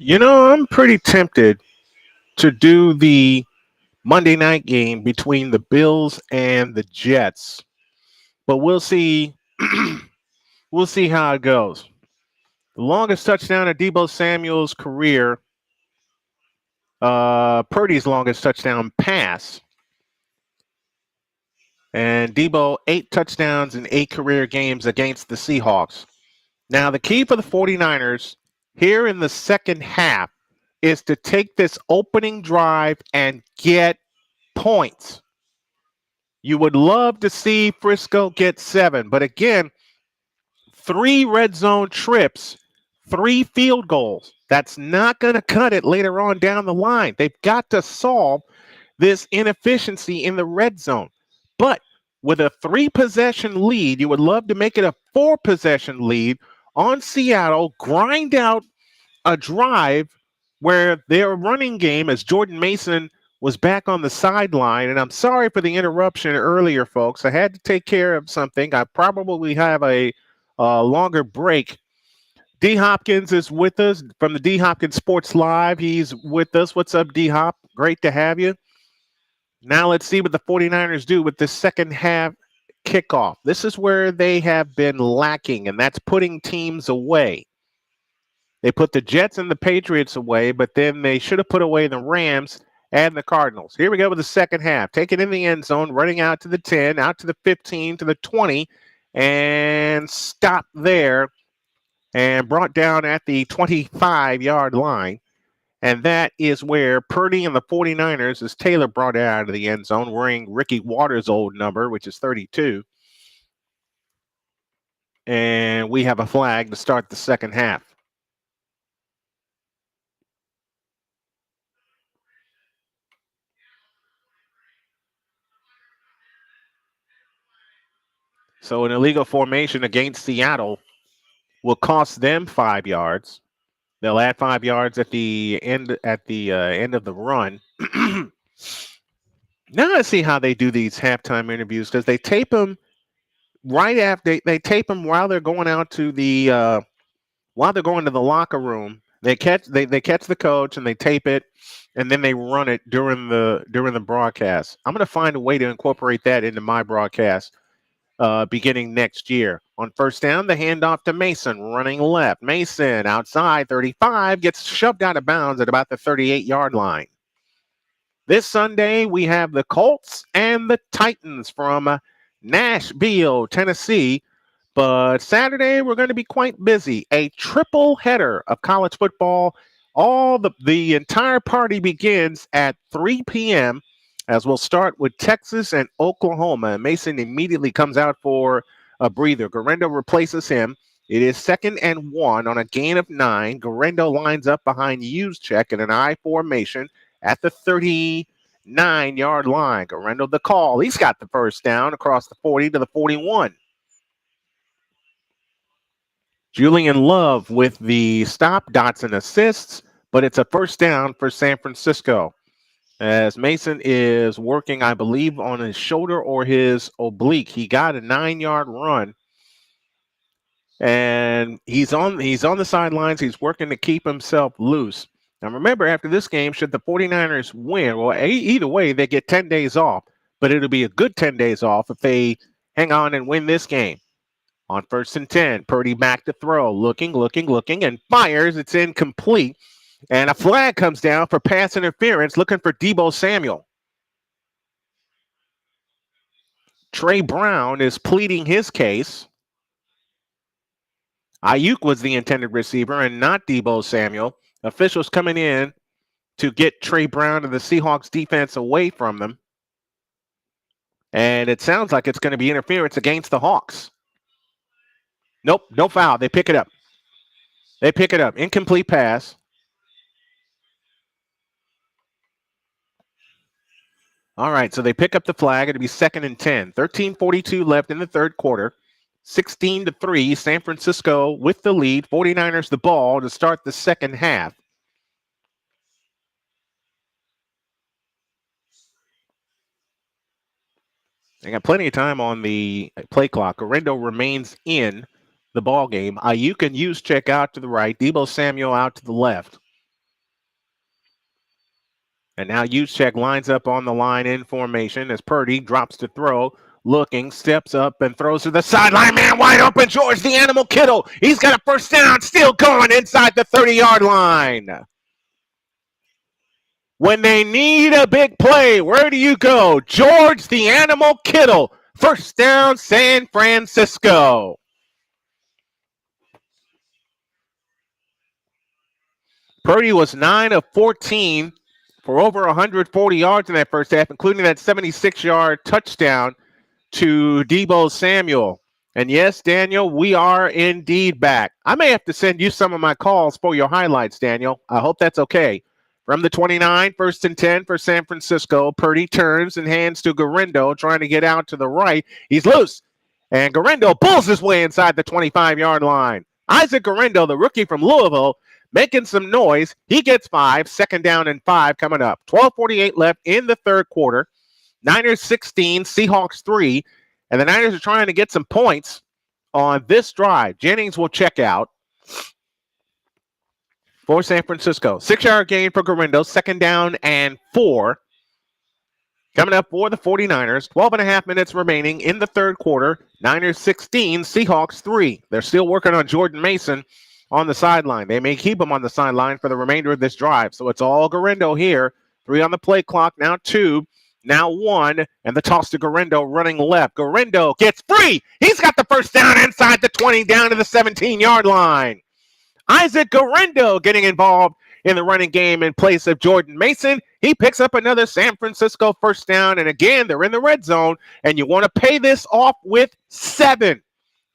I'm pretty tempted to do the Monday night game between the Bills and the Jets, but we'll see. We'll see how it goes. The longest touchdown of Debo Samuel's career, Purdy's longest touchdown pass, and Debo 8 touchdowns in 8 career games against the Seahawks. Now, the key for the 49ers here in the second half is to take this opening drive and get points. You would love to see Frisco get 7, but again, 3 red zone trips, 3 field goals. That's not going to cut it later on down the line. They've got to solve this inefficiency in the red zone. But with a 3-possession lead, you would love to make it a 4-possession lead on Seattle, grind out a drive where their running game, as Jordan Mason was back on the sideline. And I'm sorry for the interruption earlier, folks. I had to take care of something. I probably have a longer break. D. Hopkins is with us from the D. Hopkins Sports Live. He's with us. What's up, D. Hop? Great to have you. Now let's see what the 49ers do with the second half kickoff. This is where they have been lacking, and that's putting teams away. They put the Jets and the Patriots away, but then they should have put away the Rams and the Cardinals. Here we go with the second half. Take it in the end zone, running out to the 10, out to the 15, to the 20, and stop there and brought down at the 25-yard line. And that is where Purdy and the 49ers, as Taylor brought it out of the end zone, wearing Ricky Waters' old number, which is 32. And we have a flag to start the second half. So an illegal formation against Seattle will cost them 5 yards. They'll add 5 yards at the end of the run. Now let's see how they do these halftime interviews, because they tape them right after they tape them while they're going out to the while they're going to the locker room. They catch the coach and they tape it, and then they run it during the broadcast. I'm going to find a way to incorporate that into my broadcast beginning next year. On first down, the handoff to Mason, running left. Mason outside 35 gets shoved out of bounds at about the 38-yard line. This Sunday, we have the Colts and the Titans from Nashville, Tennessee. But Saturday, we're going to be quite busy. A triple header of college football. The entire party begins at 3 p.m. as we'll start with Texas and Oklahoma. Mason immediately comes out for a breather. Garendo replaces him. It is 2nd and 1 on a gain of 9. Garendo lines up behind Juszczyk in an I formation at the 39-yard line. Garendo the call. He's got the first down across the 40 to the 41. Julian Love with the stop. Dotson assists, but it's a first down for San Francisco, as Mason is working, I believe, on his shoulder or his oblique. He got a 9-yard run, and he's on the sidelines. He's working to keep himself loose. Now, remember, after this game, should the 49ers win, well, either way, they get 10 days off, but it'll be a good 10 days off if they hang on and win this game. On 1st and 10, Purdy back to throw, looking, and fires. It's incomplete. And a flag comes down for pass interference, looking for Debo Samuel. Trey Brown is pleading his case. Ayuk was the intended receiver and not Debo Samuel. Officials coming in to get Trey Brown and the Seahawks defense away from them. And it sounds like it's going to be interference against the Hawks. Nope, no foul. They pick it up. Incomplete pass. All right, so they pick up the flag. It'll be 2nd and 10. 13:42 left in the third quarter. 16-3, San Francisco with the lead. 49ers the ball to start the second half. They got plenty of time on the play clock. Garendo remains in the ball game. Ayuk and Juszczyk out to the right. Debo Samuel out to the left. And now Juszczyk lines up on the line in formation as Purdy drops to throw, looking, steps up and throws to the sideline. Man wide open, George the Animal Kittle. He's got a first down, still going inside the 30-yard line. When they need a big play, where do you go? George the Animal Kittle. First down, San Francisco. Purdy was 9 of 14 for over 140 yards in that first half, including that 76-yard touchdown to Deebo Samuel. And yes, Daniel, we are indeed back. I may have to send you some of my calls for your highlights, Daniel. I hope that's okay. From the 29, 1st and 10 for San Francisco. Purdy turns and hands to Garindo, trying to get out to the right. He's loose. And Garindo pulls his way inside the 25-yard line. Isaac Garindo, the rookie from Louisville, making some noise. He gets 5, 2nd down and 5 coming up. 12:48 left in the third quarter. Niners 16, Seahawks 3. And the Niners are trying to get some points on this drive. Jennings will check out for San Francisco. 6-yard gain for Garindo, 2nd down and 4. Coming up for the 49ers, 12.5 minutes remaining in the third quarter. Niners 16, Seahawks 3. They're still working on Jordan Mason on the sideline. They may keep him on the sideline for the remainder of this drive. So it's all Garindo here. 3 on the play clock, now 2, now 1, and the toss to Garindo running left. Garindo gets free. He's got the first down inside the 20, down to the 17-yard line. Isaac Garindo getting involved in the running game in place of Jordan Mason. He picks up another San Francisco first down, and again, they're in the red zone, and you want to pay this off with 7.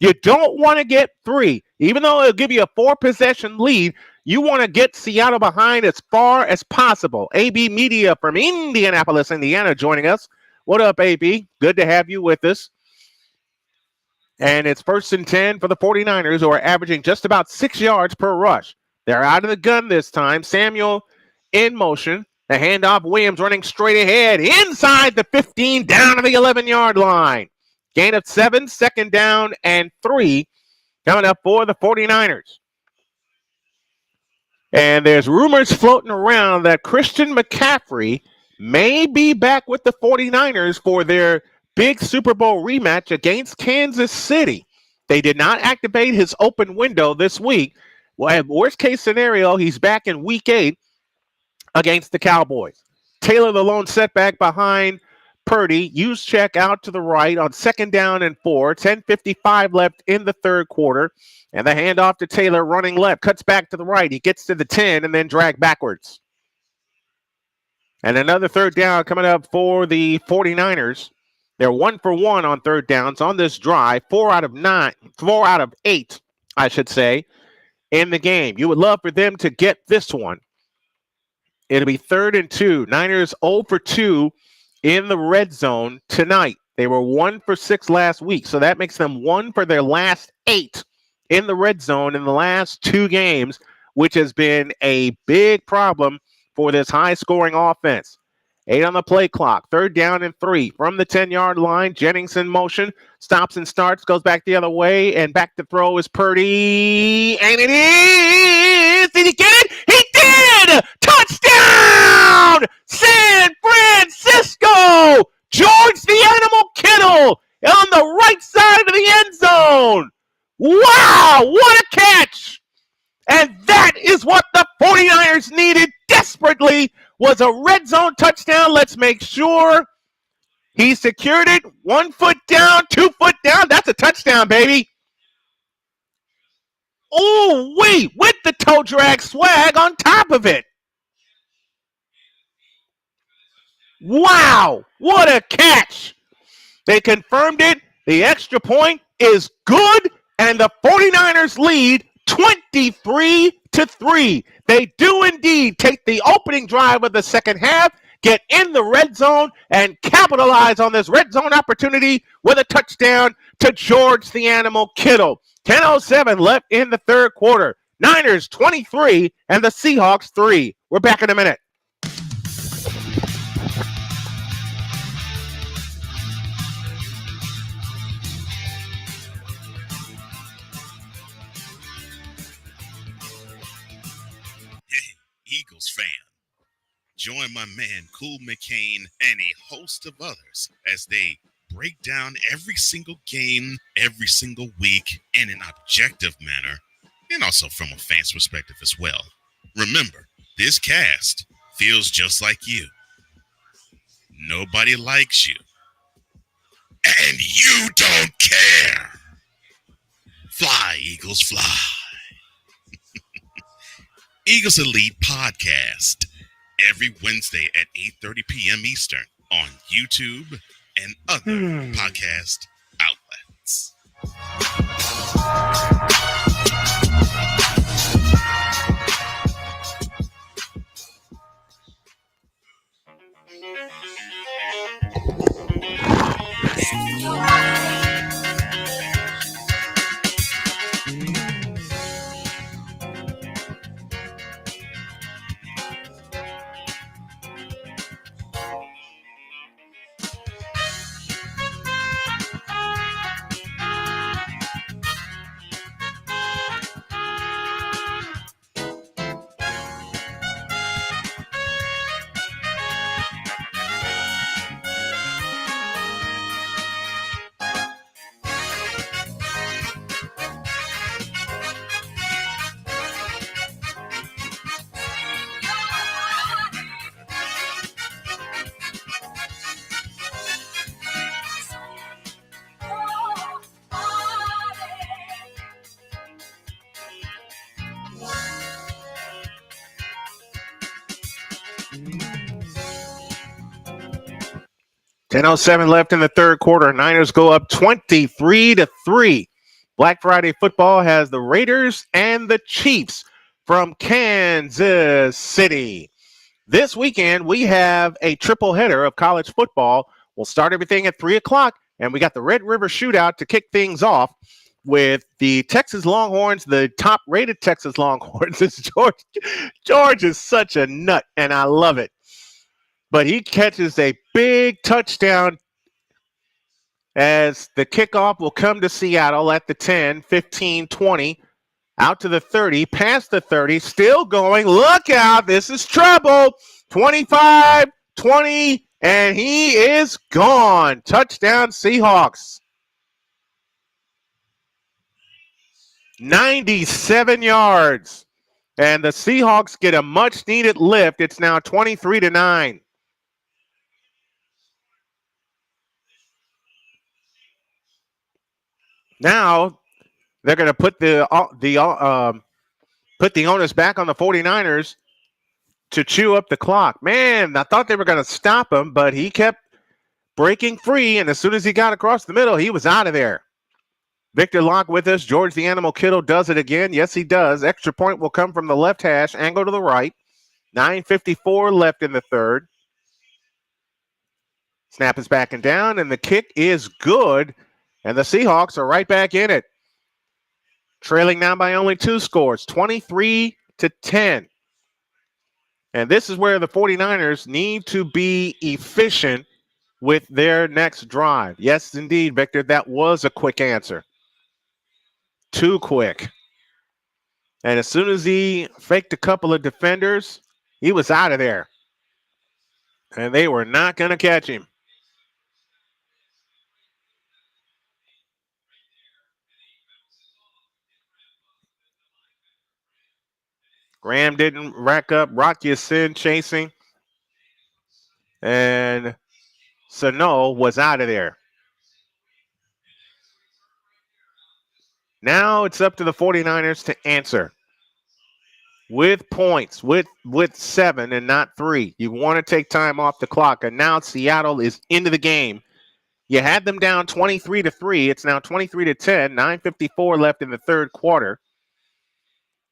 You don't want to get 3. Even though it'll give you a 4-possession lead, you want to get Seattle behind as far as possible. AB Media from Indianapolis, Indiana, joining us. What up, AB? Good to have you with us. And it's 1st and 10 for the 49ers, who are averaging just about 6 yards per rush. They're out of the gun this time. Samuel in motion. The handoff, Williams running straight ahead, inside the 15, down to the 11-yard line. Gain of 7, 2nd down and 3 coming up for the 49ers. And there's rumors floating around that Christian McCaffrey may be back with the 49ers for their big Super Bowl rematch against Kansas City. They did not activate his open window this week. Well, worst case scenario, he's back in week 8 against the Cowboys. Taylor, the lone setback behind Purdy. Juszczyk out to the right on 2nd down and 4. 10:55 left in the third quarter. And the handoff to Taylor running left. Cuts back to the right. He gets to the 10 and then dragged backwards. And another third down coming up for the 49ers. They're 1 for 1 on third downs on this drive. 4 out of 8, I should say, in the game. You would love for them to get this one. It'll be 3rd and 2. Niners 0 for 2 in the red zone tonight. They were 1 for 6 last week, so that makes them 1 for their last 8 in the red zone in the last 2 games, which has been a big problem for this high-scoring offense. 8 on the play clock. 3rd down and 3 from the 10-yard line. Jennings in motion. Stops and starts. Goes back the other way. And back to throw is Purdy. And it is. Did he get it? He did! Touchdown! San Francisco! George the Animal Kittle on the right side of the end zone. Wow! What a catch! And that is what the 49ers needed desperately, was a red zone touchdown. Let's make sure he secured it. 1 foot down, 2 foot down. That's a touchdown, baby. Oh, wait, with the toe drag swag on top of it. Wow, what a catch. They confirmed it. The extra point is good, and the 49ers lead 23-3. They do indeed take the opening drive of the second half, get in the red zone, and capitalize on this red zone opportunity with a touchdown to George the Animal Kittle. 10:07 left in the third quarter. Niners 23 and the Seahawks 3. We're back in a minute. Eagles fan, join my man Cool McCain and a host of others as they break down every single game, every single week in an objective manner, and also from a fan's perspective as well. Remember, this cast feels just like you. Nobody likes you. And you don't care. Fly, Eagles, fly. Eagles Elite Podcast every Wednesday at 8:30 p.m. Eastern on YouTube and other podcast outlets. .07 left in the third quarter. Niners go up 23-3. Black Friday football has the Raiders and the Chiefs from Kansas City. This weekend, we have a triple header of college football. We'll start everything at 3 o'clock, and we got the Red River Shootout to kick things off with the Texas Longhorns, the top-rated Texas Longhorns. George is such a nut, and I love it. But he catches a big touchdown as the kickoff will come to Seattle at the 10, 15, 20, out to the 30, past the 30, still going. Look out, this is trouble. 25, 20, and he is gone. Touchdown Seahawks. 97 yards. And the Seahawks get a much-needed lift. It's now 23-9. Now they're going to put the onus back on the 49ers to chew up the clock. Man, I thought they were going to stop him, but he kept breaking free, and as soon as he got across the middle, he was out of there. Victor Locke with us. George the Animal Kittle does it again. Yes, he does. Extra point will come from the left hash, angle to the right. 9:54 left in the third. Snap is backing down, and the kick is good. And the Seahawks are right back in it. Trailing now by only 2 scores, 23-10. And this is where the 49ers need to be efficient with their next drive. Yes, indeed, Victor, that was a quick answer. Too quick. And as soon as he faked a couple of defenders, he was out of there. And they were not going to catch him. Graham didn't rack up. Rock Ya-Sin chasing. And Sano was out of there. Now it's up to the 49ers to answer with points, with 7 and not 3. You want to take time off the clock. And now Seattle is into the game. You had them down 23-3. It's now 23-10. 9:54 left in the third quarter.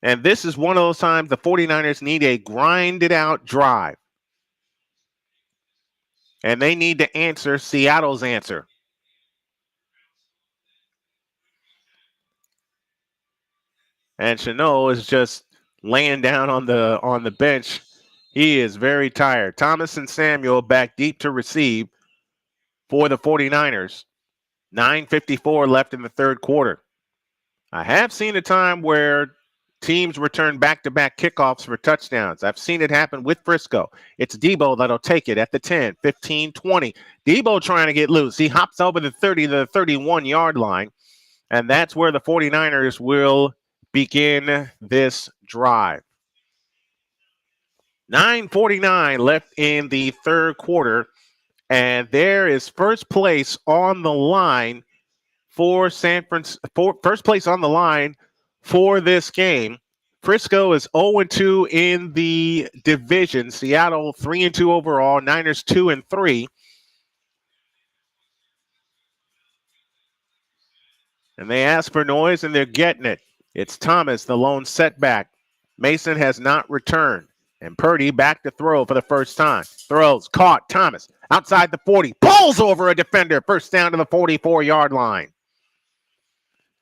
And this is one of those times the 49ers need a grinded out drive. And they need to answer Seattle's answer. And Chanot is just laying down on the bench. He is very tired. Thomas and Samuel back deep to receive for the 49ers. 9:54 left in the third quarter. I have seen a time where Teams return back-to-back kickoffs for touchdowns. I've seen it happen with Frisco. It's Debo that'll take it at the 10, 15, 20. Debo trying to get loose. He hops over the 30 to the 31-yard line, and that's where the 49ers will begin this drive. 9:49 left in the third quarter, and there is first place on the line for first place on the line for this game. Frisco is 0-2 in the division. Seattle 3-2 overall. Niners 2-3. And they ask for noise, and they're getting it. It's Thomas, the lone setback. Mason has not returned. And Purdy back to throw for the first time. Throws, caught, Thomas outside the 40. Pulls over a defender. First down to the 44-yard line.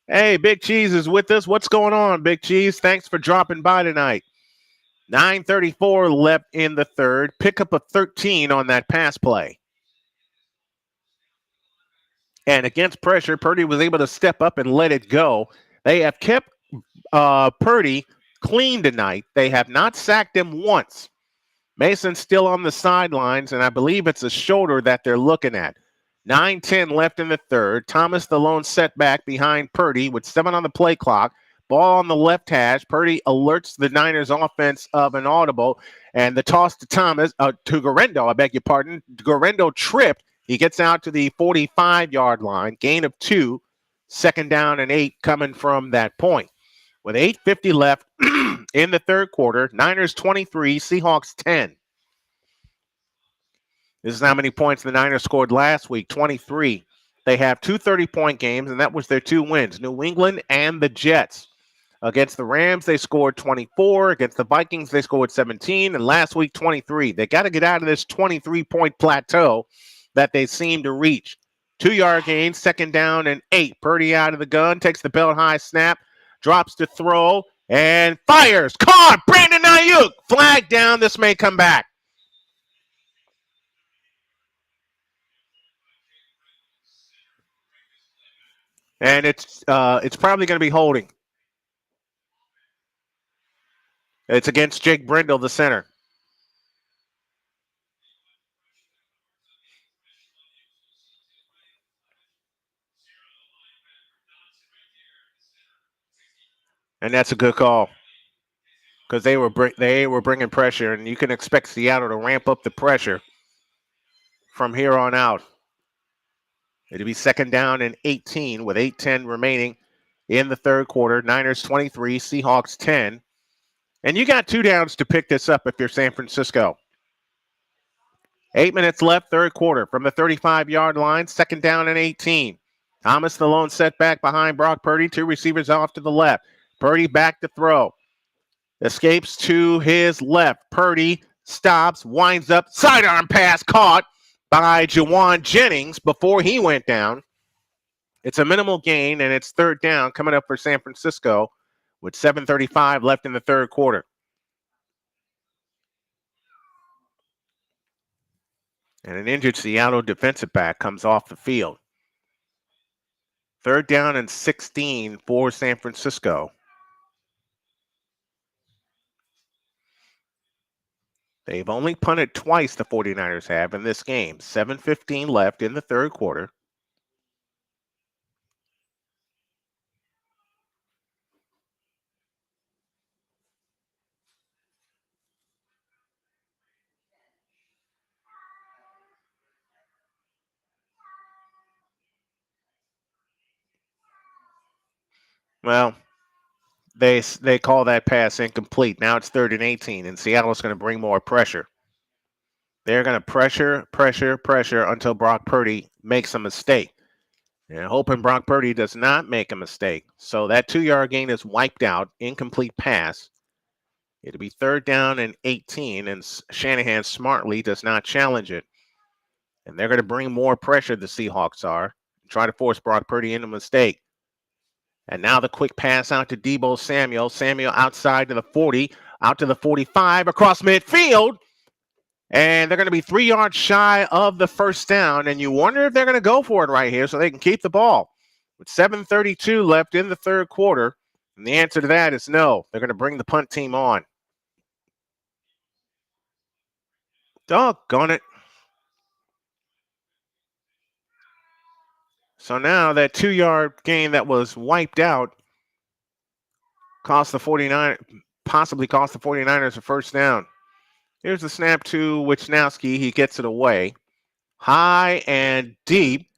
Hey, Big Cheese is with us. What's going on, Big Cheese? Thanks for dropping by tonight. 9:34 left in the third. Pick up a 13 on that pass play. And against pressure, Purdy was able to step up and let it go. They have kept Purdy clean tonight. They have not sacked him once. Mason's still on the sidelines, and I believe it's a shoulder that they're looking at. 9:10 left in the third. Thomas, the lone setback behind Purdy with 7 on the play clock. Ball on the left hash. Purdy alerts the Niners offense of an audible. And the toss to Guerendo, I beg your pardon. Guerendo tripped. He gets out to the 45-yard line. Gain of 2. Second down and 8 coming from that point. With 8:50 left in the third quarter, Niners 23, Seahawks 10. This is how many points the Niners scored last week, 23. They have 2 30-point games, and that was their 2 wins, New England and the Jets. Against the Rams, they scored 24. Against the Vikings, they scored 17. And last week, 23. They got to get out of this 23-point plateau that they seem to reach. 2-yard gain, second down and 8. Purdy out of the gun, takes the belt high snap, drops to throw, and fires. Caught! Brandon Ayuk! Flag down. This may come back. And it's probably going to be holding. It's against Jake Brendel, the center. And that's a good call because they were bringing pressure, and you can expect Seattle to ramp up the pressure from here on out. It'll be second down and 18 with 8:10 remaining in the third quarter. Niners 23, Seahawks 10. And you got 2 downs to pick this up if you're San Francisco. 8 minutes left, third quarter. From the 35-yard line, second down and 18. Thomas, the lone setback behind Brock Purdy. 2 receivers off to the left. Purdy back to throw. Escapes to his left. Purdy stops, winds up, sidearm pass caught by Jawan Jennings before he went down. It's a minimal gain, and it's third down coming up for San Francisco with 7:35 left in the third quarter. And an injured Seattle defensive back comes off the field. Third down and 16 for San Francisco. They've only punted twice, the 49ers have in this game. 7:15 left in the third quarter. Well, they call that pass incomplete. Now it's 3rd and 18, and Seattle's going to bring more pressure. They're going to pressure until Brock Purdy makes a mistake. And hoping Brock Purdy does not make a mistake. So that 2-yard gain is wiped out, incomplete pass. It'll be third down and 18, and Shanahan smartly does not challenge it. And they're going to bring more pressure, the Seahawks are, try to force Brock Purdy into a mistake. And now the quick pass out to Deebo Samuel. Samuel outside to the 40, out to the 45, across midfield. And they're going to be 3 yards shy of the first down. And you wonder if they're going to go for it right here so they can keep the ball. With 7:32 left in the third quarter, And the answer to that is no. They're going to bring the punt team on. Doggone it. So now that 2-yard gain that was wiped out possibly cost the 49ers a first down. Here's the snap to Wisnowski. He gets it away. High and deep.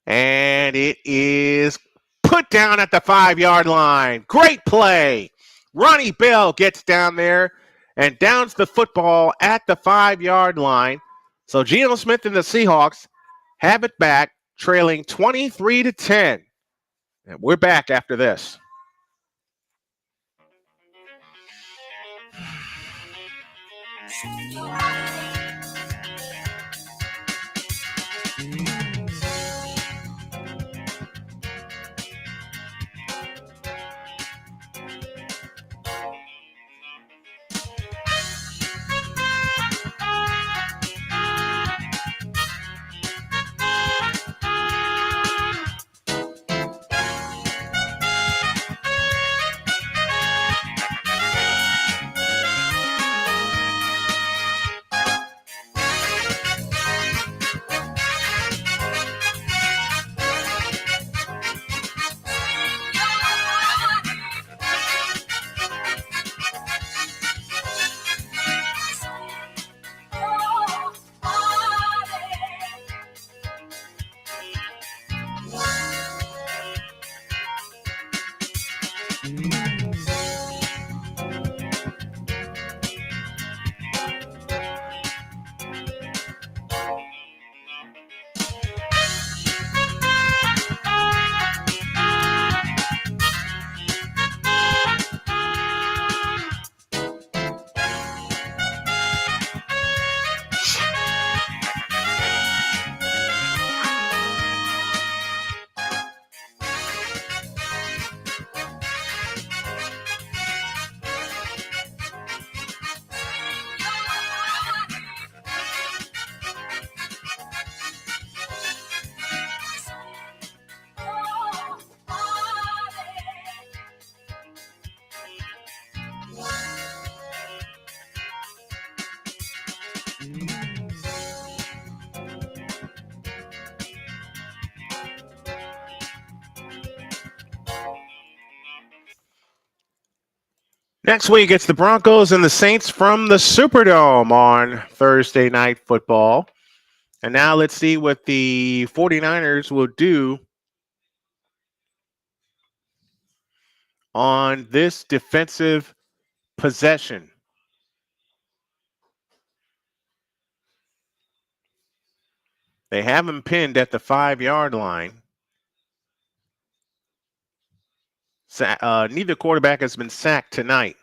And it is put down at the 5-yard line. Great play. Ronnie Bell gets down there and downs the football at the 5-yard line. So Geno Smith and the Seahawks have it back, trailing 23-10. And we're back after this. Next week, it's the Broncos and the Saints from the Superdome on Thursday Night Football. And now let's see what the 49ers will do on this defensive possession. They have him pinned at the 5-yard line. Neither quarterback has been sacked tonight.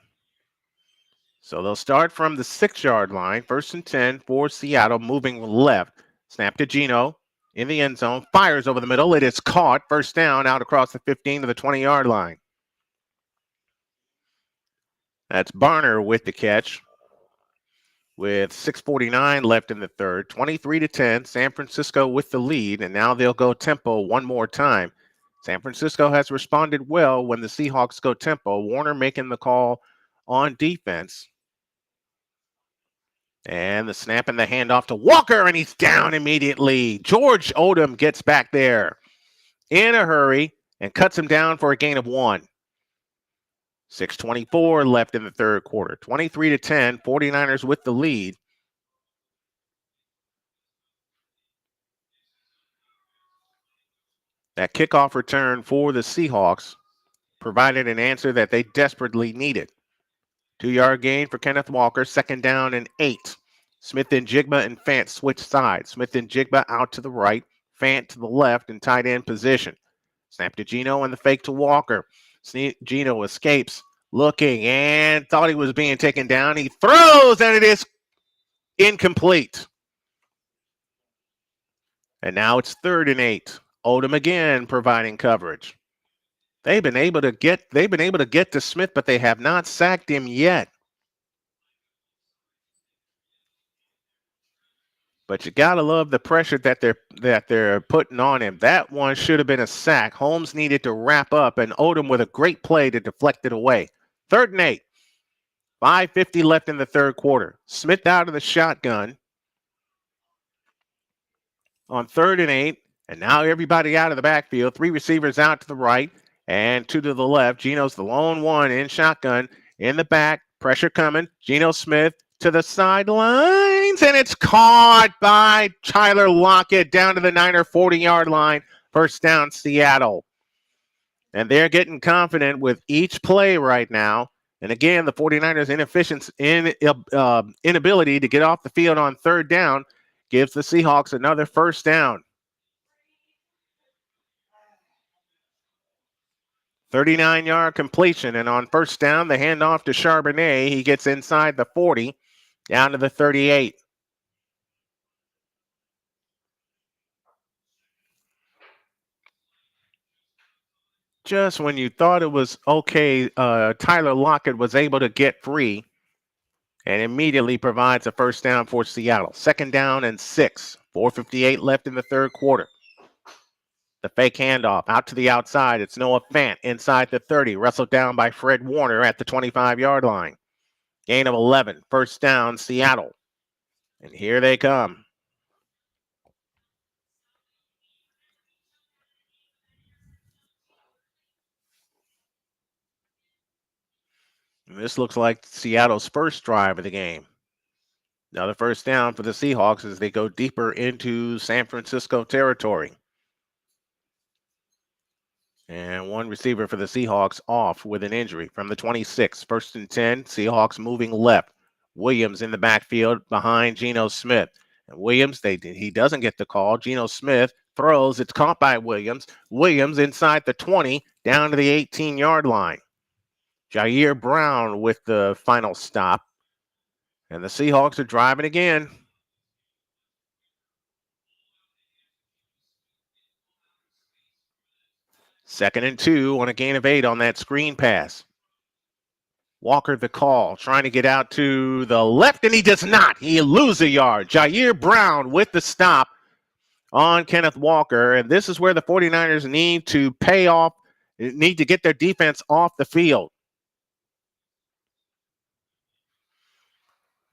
So they'll start from the 6-yard line. 1st and 10 for Seattle, moving left. Snap to Geno in the end zone. Fires over the middle. It is caught. First down out across the 15 to the 20-yard line. That's Barner with the catch. With 6:49 left in the third. 23-10. San Francisco with the lead. And now they'll go tempo one more time. San Francisco has responded well when the Seahawks go tempo. Warner making the call on defense. And the snap and the handoff to Walker, and he's down immediately. George Odom gets back there in a hurry and cuts him down for a gain of 1. 6:24 left in the third quarter. 23-10, 49ers with the lead. That kickoff return for the Seahawks provided an answer that they desperately needed. 2-yard gain for Kenneth Walker, 2nd down and 8. Smith and Jigba and Fant switch sides. Smith and Jigba out to the right, Fant to the left in tight end position. Snap to Geno and the fake to Walker. Geno escapes, looking, and thought he was being taken down. He throws, and it is incomplete. And now it's 3rd and 8. Odom again providing coverage. They've been able to get to Smith, but they have not sacked him yet. But you gotta love the pressure that they're putting on him. That one should have been a sack. Holmes needed to wrap up, and Odom with a great play to deflect it away. 3rd and 8. 5:50 left in the third quarter. Smith out of the shotgun on 3rd and 8. And now everybody out of the backfield. 3 receivers out to the right and 2 to the left. Geno's the lone one in shotgun in the back. Pressure coming. Geno Smith to the sidelines, and it's caught by Tyler Lockett down to the Niner 40-yard line. First down, Seattle. And they're getting confident with each play right now. And again, the 49ers' inability to get off the field on 3rd down gives the Seahawks another first down. 39-yard completion, and on first down, the handoff to Charbonnet. He gets inside the 40, down to the 38. Just when you thought it was okay, Tyler Lockett was able to get free and immediately provides a first down for Seattle. 2nd down and 6. 4:58 left in the third quarter. The fake handoff out to the outside. It's Noah Fant inside the 30. Wrestled down by Fred Warner at the 25-yard line. Gain of 11. First down, Seattle. And here they come. And this looks like Seattle's first drive of the game. Another first down for the Seahawks as they go deeper into San Francisco territory. And one receiver for the Seahawks off with an injury from the 26. 1st and 10. Seahawks moving left. Williams in the backfield behind Geno Smith. And Williams, he doesn't get the call. Geno Smith throws. It's caught by Williams. Williams inside the 20, down to the 18-yard line. Jair Brown with the final stop. And the Seahawks are driving again. Second and 2 on a gain of 8 on that screen pass. Walker the call, trying to get out to the left, and he does not. He loses a yard. Jair Brown with the stop on Kenneth Walker, and this is where the 49ers need to need to get their defense off the field.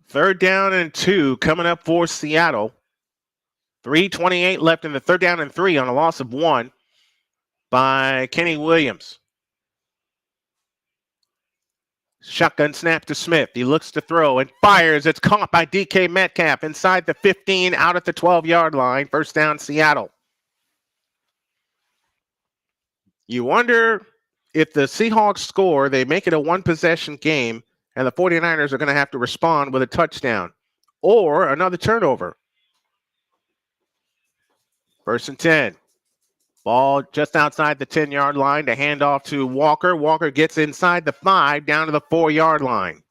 3rd down and 2 coming up for Seattle. 3:28 left in the 3rd down and 3 on a loss of 1 by Kenny Williams. Shotgun snap to Smith. He looks to throw and fires. It's caught by DK Metcalf inside the 15, out at the 12-yard line. First down, Seattle. You wonder if the Seahawks score, they make it a one-possession game, and the 49ers are going to have to respond with a touchdown or another turnover. 1st and 10. Ball just outside the 10-yard line to hand off to Walker. Walker gets inside the 5, down to the 4-yard line.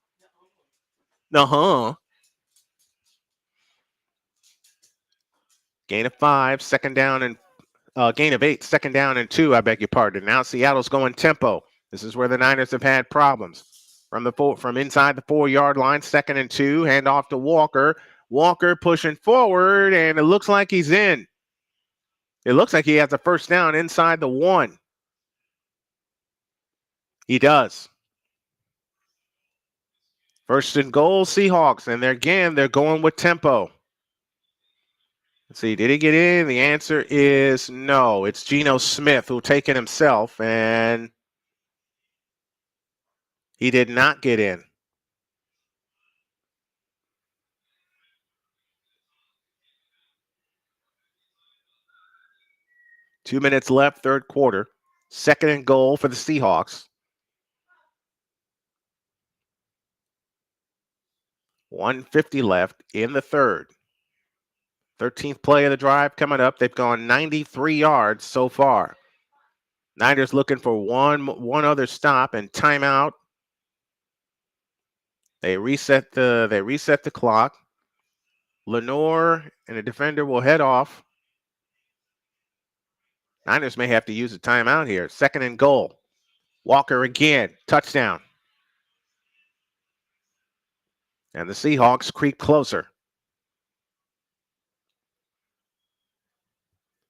Gain of 5, second down and gain of 8, 2nd down and 2. I beg your pardon. Now Seattle's going tempo. This is where the Niners have had problems. From inside the 4-yard line, 2nd and 2, hand off to Walker. Walker pushing forward, and it looks like he's in. It looks like he has a first down inside the 1. He does. 1st and goal, Seahawks, and they're going with tempo. Let's see, did he get in? The answer is no. It's Geno Smith who'll take it himself, and he did not get in. Two minutes left, third quarter. 2nd and goal for the Seahawks. 1:50 left in the third. 13th play of the drive coming up. They've gone 93 yards so far. Niners looking for one other stop and timeout. They reset the clock. Lenore and the defender will head off. Niners may have to use a timeout here. 2nd and goal. Walker again. Touchdown. And the Seahawks creep closer.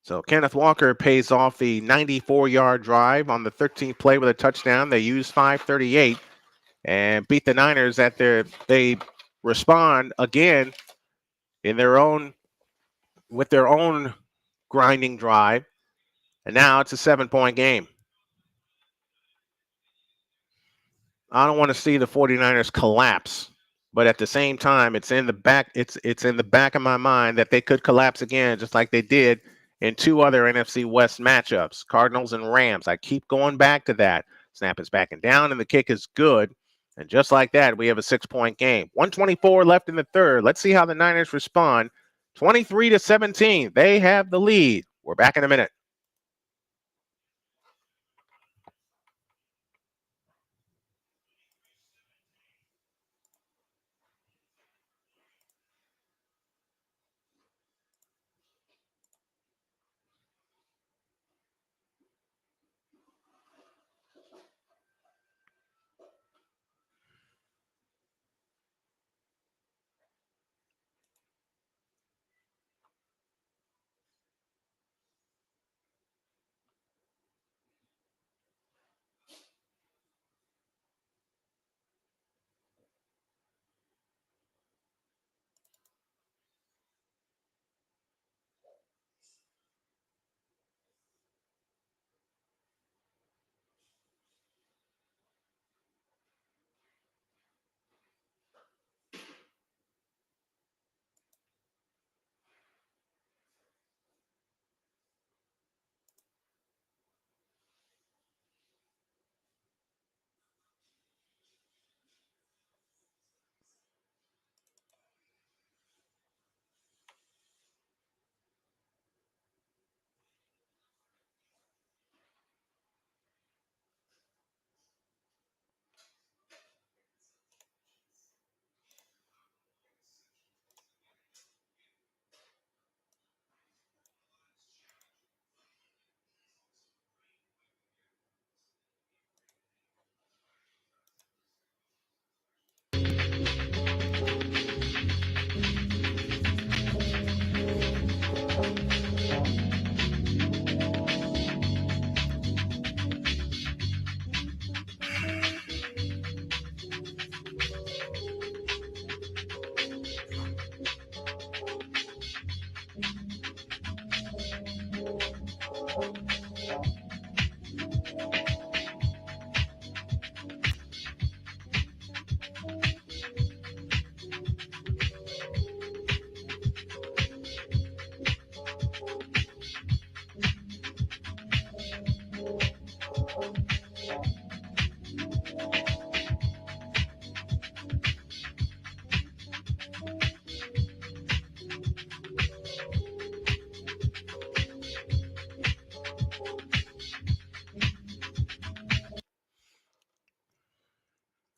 So Kenneth Walker pays off the 94-yard drive on the 13th play with a touchdown. They use 5:38 and beat the Niners at they respond again in with their own grinding drive. And now it's a 7-point game. I don't want to see the 49ers collapse, but at the same time, it's in the back of my mind that they could collapse again, just like they did in two other NFC West matchups, Cardinals and Rams. I keep going back to that. Snap is backing down and the kick is good. And just like that, we have a 6-point game. 124 left in the third. Let's see how the Niners respond. 23-17. They have the lead. We're back in a minute.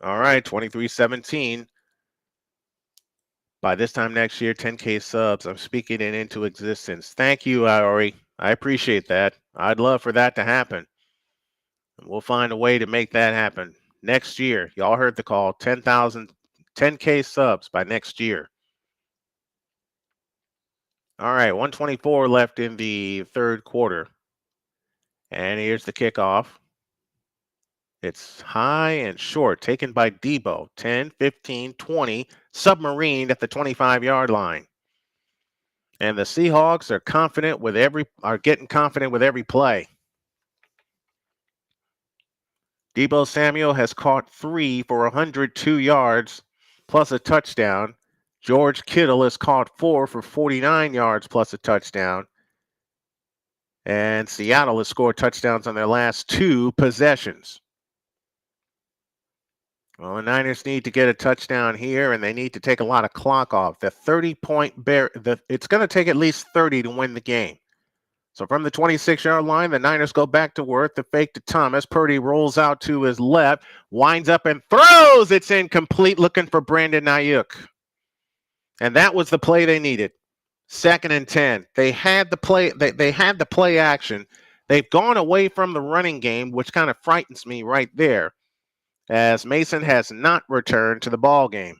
All right, 23-17. By this time next year, 10K subs. I'm speaking it into existence. Thank you, Iori. I appreciate that. I'd love for that to happen. We'll find a way to make that happen next year. Y'all heard the call. 10K subs by next year. All right, 124 left in the third quarter. And here's the kickoff. It's high and short, taken by Debo. 10, 15, 20, submarined at the 25-yard line. And the Seahawks are getting confident with every play. Debo Samuel has caught 3 for 102 yards plus a touchdown. George Kittle has caught 4 for 49 yards plus a touchdown. And Seattle has scored touchdowns on their last 2 possessions. Well, the Niners need to get a touchdown here, and they need to take a lot of clock off. The 30-point it's going to take at least 30 to win the game. So from the 26-yard line, the Niners go back to work. The fake to Thomas. Purdy rolls out to his left, winds up and throws. It's incomplete, looking for Brandon Ayuk. And that was the play they needed. 2nd and 10. They had the play. They had the play action. They've gone away from the running game, which kind of frightens me right there, as Mason has not returned to the ball game.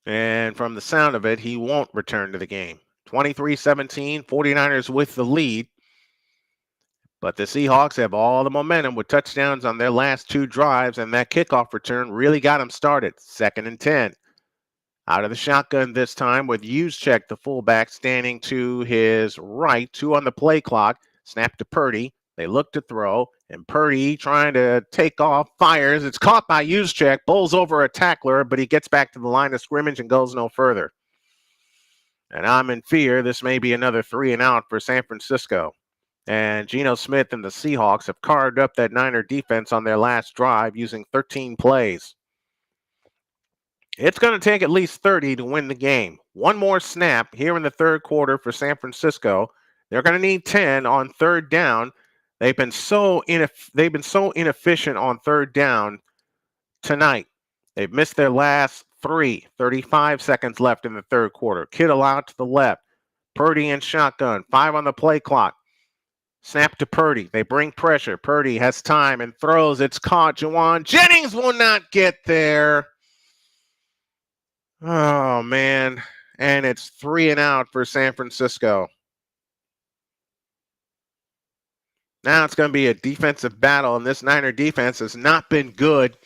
And from the sound of it, he won't return to the game. 23-17, 49ers with the lead. But the Seahawks have all the momentum with touchdowns on their last two drives, and that kickoff return really got them started. 2nd and 10. Out of the shotgun this time with Juszczyk, the fullback, standing to his right. 2 on the play clock. Snap to Purdy. They look to throw, and Purdy, trying to take off, fires. It's caught by Juszczyk, bowls over a tackler, but he gets back to the line of scrimmage and goes no further. And I'm in fear this may be another 3 and out for San Francisco. And Geno Smith and the Seahawks have carved up that Niner defense on their last drive using 13 plays. It's going to take at least 30 to win the game. One more snap here in the third quarter for San Francisco. They're going to need 10 on third down. They've been so inefficient on third down tonight. They've missed their last 3. 35 seconds left in the third quarter. Kittle out to the left. Purdy in shotgun. 5 on the play clock. Snap to Purdy. They bring pressure. Purdy has time and throws. It's caught. Juwan Jennings will not get there. Oh, man. And it's 3 and out for San Francisco. Now it's going to be a defensive battle, and this Niner defense has not been good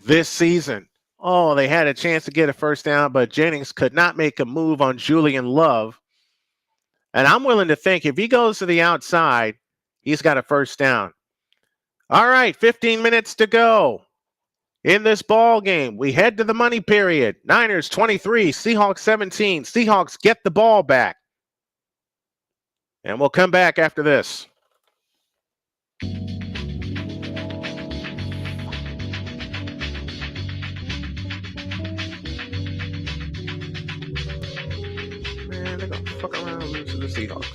this season. Oh, they had a chance to get a first down, but Jennings could not make a move on Julian Love. And I'm willing to think if he goes to the outside, he's got a first down. All right, 15 minutes to go in this ball game. We head to the money period. Niners 23, Seahawks 17. Seahawks get the ball back. And we'll come back after this. Man, they're going to fuck around and lose to the Seahawks.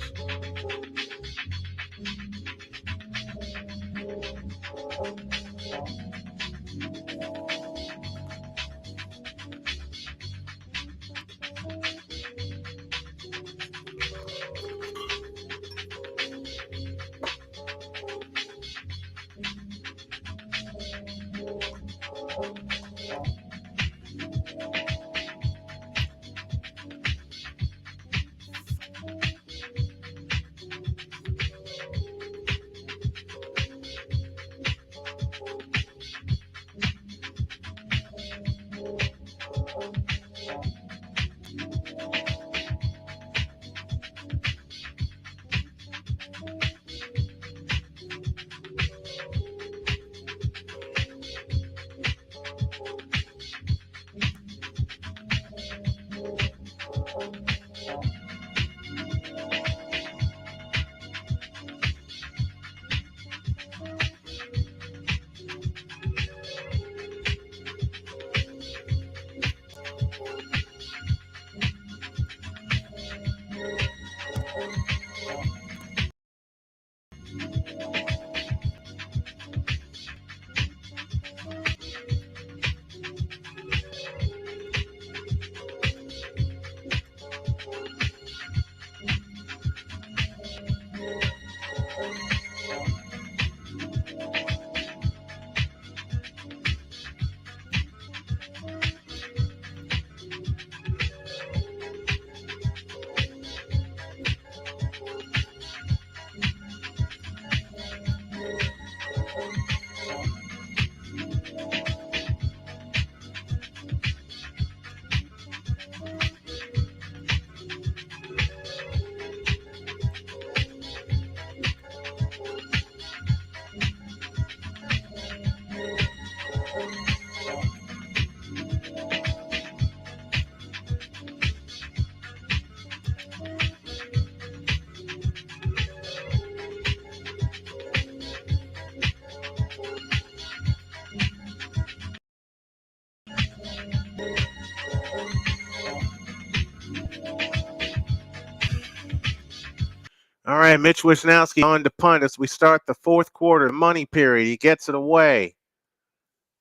All right, Mitch Wisnowski on to punt as we start the fourth quarter, money period. He gets it away.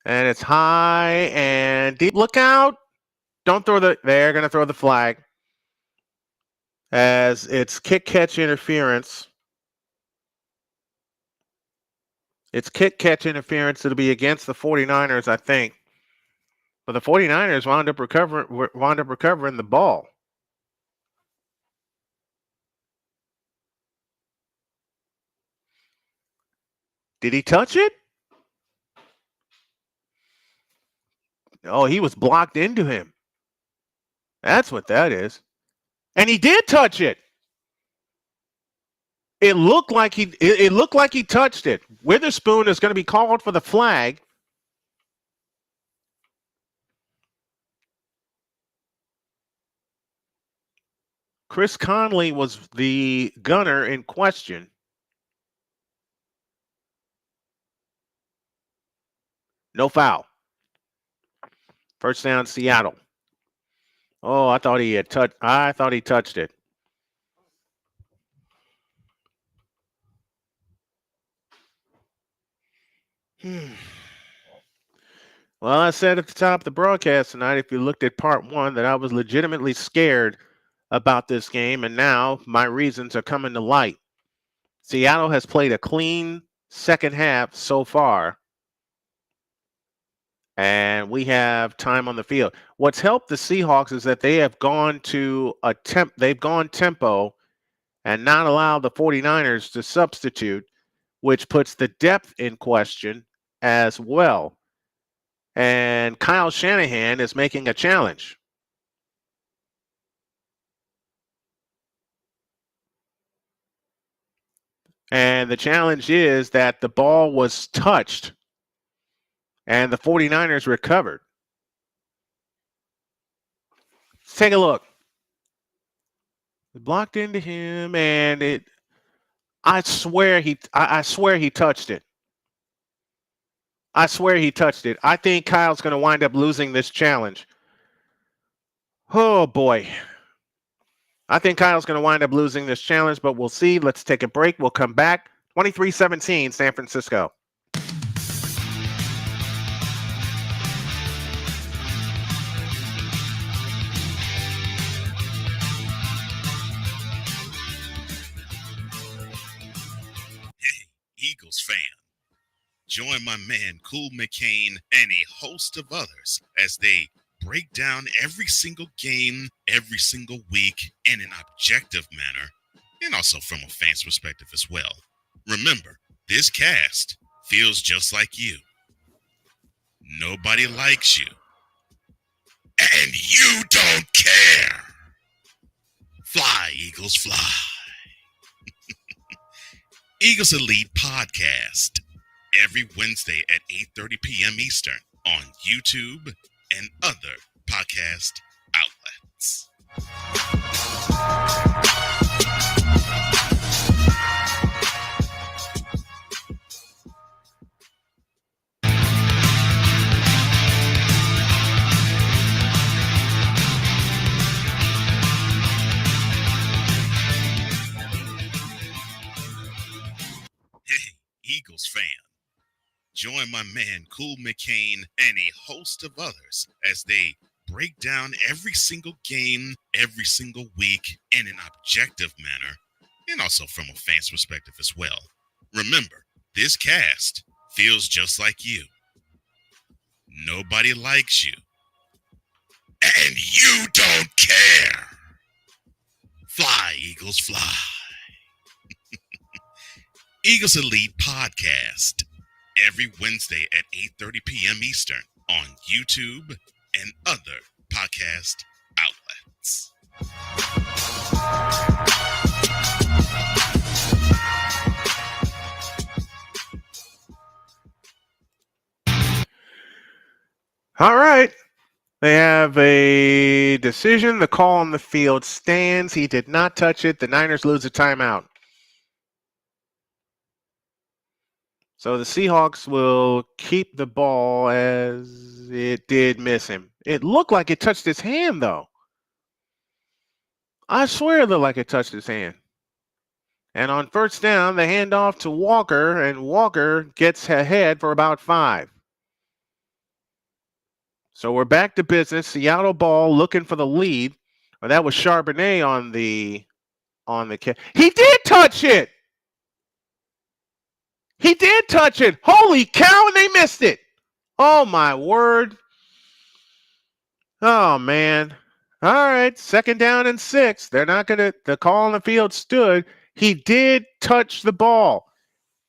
And it's high and deep. Look out. Don't throw they're going to throw the flag as it's kick-catch interference. It's kick-catch interference. It'll be against the 49ers, I think. But the 49ers wound up recovering the ball. Did he touch it? Oh, he was blocked into him. That's what that is. And he did touch it. It looked like he touched it. Witherspoon is going to be called for the flag. Chris Conley was the gunner in question. No foul. First down, Seattle. Oh, I thought he touched it. Well, I said at the top of the broadcast tonight, if you looked at part one, that I was legitimately scared about this game, and now my reasons are coming to light. Seattle has played a clean second half so far, and we have time on the field. What's helped the Seahawks is that they have gone tempo and not allowed the 49ers to substitute, which puts the depth in question as well. And Kyle Shanahan is making a challenge. And the challenge is that the ball was touched and the 49ers recovered. Let's take a look. It blocked into him, and I swear he touched it. I swear he touched it. I think Kyle's going to wind up losing this challenge. Oh, boy. I think Kyle's going to wind up losing this challenge, but we'll see. Let's take a break. We'll come back. 23-17, San Francisco. Hey, Eagles fan. Join my man Cool McCain and a host of others as they break down every single game, every single week in an objective manner, and also from a fan's perspective as well. Remember, this cast feels just like you. Nobody likes you. And you don't care. Fly, Eagles, fly. Eagles Elite Podcast. Every Wednesday at 8:30 p.m. Eastern on YouTube and other podcast outlets. Hey, Eagles fan. Join my man Cool McCain and a host of others as they break down every single game, every single week in an objective manner, and also from a fan's perspective as well. Remember, this cast feels just like you. Nobody likes you. And you don't care. Fly, Eagles, fly. Eagles Elite Podcast. Every Wednesday at 8:30 p.m. Eastern on YouTube and other podcast outlets. All right. They have a decision. The call on the field stands. He did not touch it. The Niners lose a timeout. So the Seahawks will keep the ball as it did miss him. It looked like it touched his hand, though. I swear it looked like it touched his hand. And on first down, the handoff to Walker, and Walker gets ahead for about 5. So we're back to business. Seattle ball looking for the lead. Well, that was Charbonnet on the catch. He did touch it. He did touch it. Holy cow, and they missed it. Oh, my word. Oh, man. All right, 2nd down and 6. They're not going to, the call on the field stood. He did touch the ball.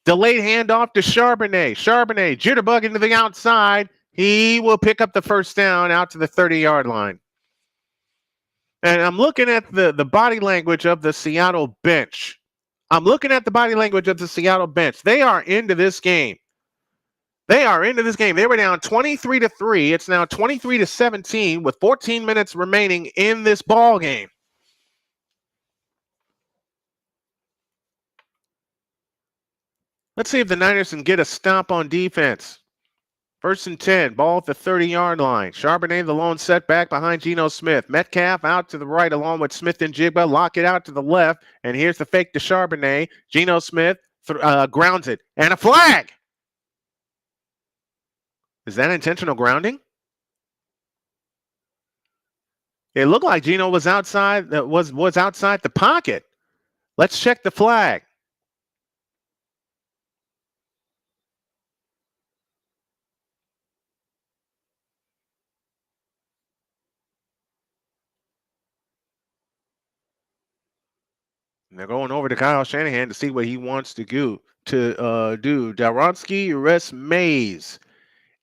Delayed handoff to Charbonnet. Charbonnet, jitterbugging to the outside. He will pick up the 1st down out to the 30-yard line. And I'm looking at the body language of the Seattle bench. They are into this game. They were down 23-3. It's now 23-17 with 14 minutes remaining in this ball game. Let's see if the Niners can get a stop on defense. 1st and 10, ball at the 30-yard line. Charbonnet, the lone setback behind Geno Smith. Metcalf out to the right along with Smith and Jigba. Lock it out to the left. And here's the fake to Charbonnet. Geno Smith grounds it. And a flag. Is that intentional grounding? It looked like Geno was outside outside the pocket. Let's check the flag. And they're going over to Kyle Shanahan to see what he wants to do. Daronsky Rest Mays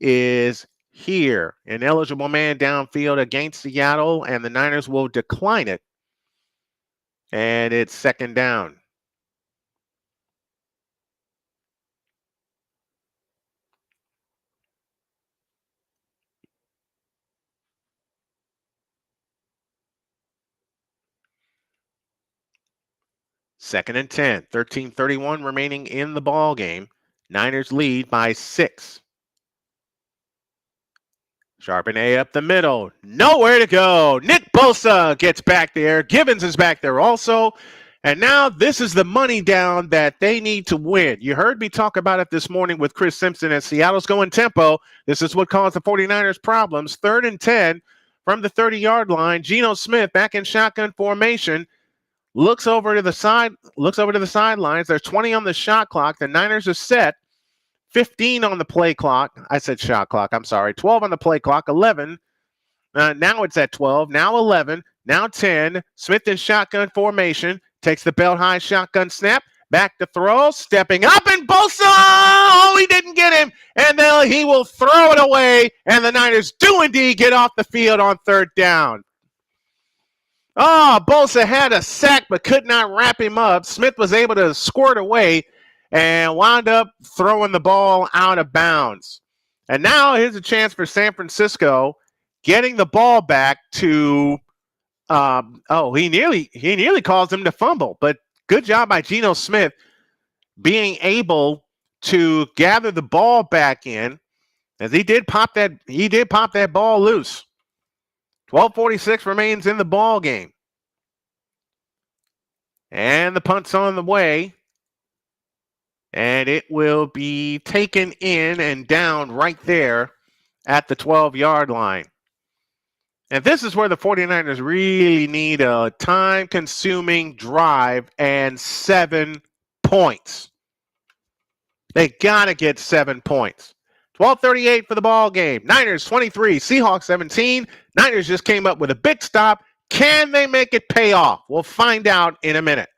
is here, an eligible man downfield against Seattle, and the Niners will decline it. And it's 2nd down. Second and 10, 13:31 remaining in the ball game. Niners lead by 6. Charbonnet up the middle. Nowhere to go. Nick Bosa gets back there. Givens is back there also. And now this is the money down that they need to win. You heard me talk about it this morning with Chris Simpson as Seattle's going tempo. This is what caused the 49ers problems. 3rd and 10 from the 30-yard line. Geno Smith back in shotgun formation. Looks over to the sidelines. There's 20 on the shot clock. The Niners are set. 15 on the play clock. I said shot clock. I'm sorry. 12 on the play clock. 11. Now it's at 12. Now 11. Now 10. Smith in shotgun formation. Takes the belt high shotgun snap. Back to throw. Stepping up and Bosa. Oh, he didn't get him. And then he will throw it away. And the Niners do indeed get off the field on 3rd down. Oh, Bosa had a sack but could not wrap him up. Smith was able to squirt away and wound up throwing the ball out of bounds. And now here's a chance for San Francisco getting the ball back to he nearly caused him to fumble, but good job by Geno Smith being able to gather the ball back in, as he did pop that ball loose. 12:46 remains in the ball game. And the punt's on the way. And it will be taken in and down right there at the 12-yard line. And this is where the 49ers really need a time-consuming drive and 7 points. They got to get 7 points. 12:38 for the ball game. Niners 23, Seahawks 17. Niners just came up with a big stop. Can they make it pay off? We'll find out in a minute.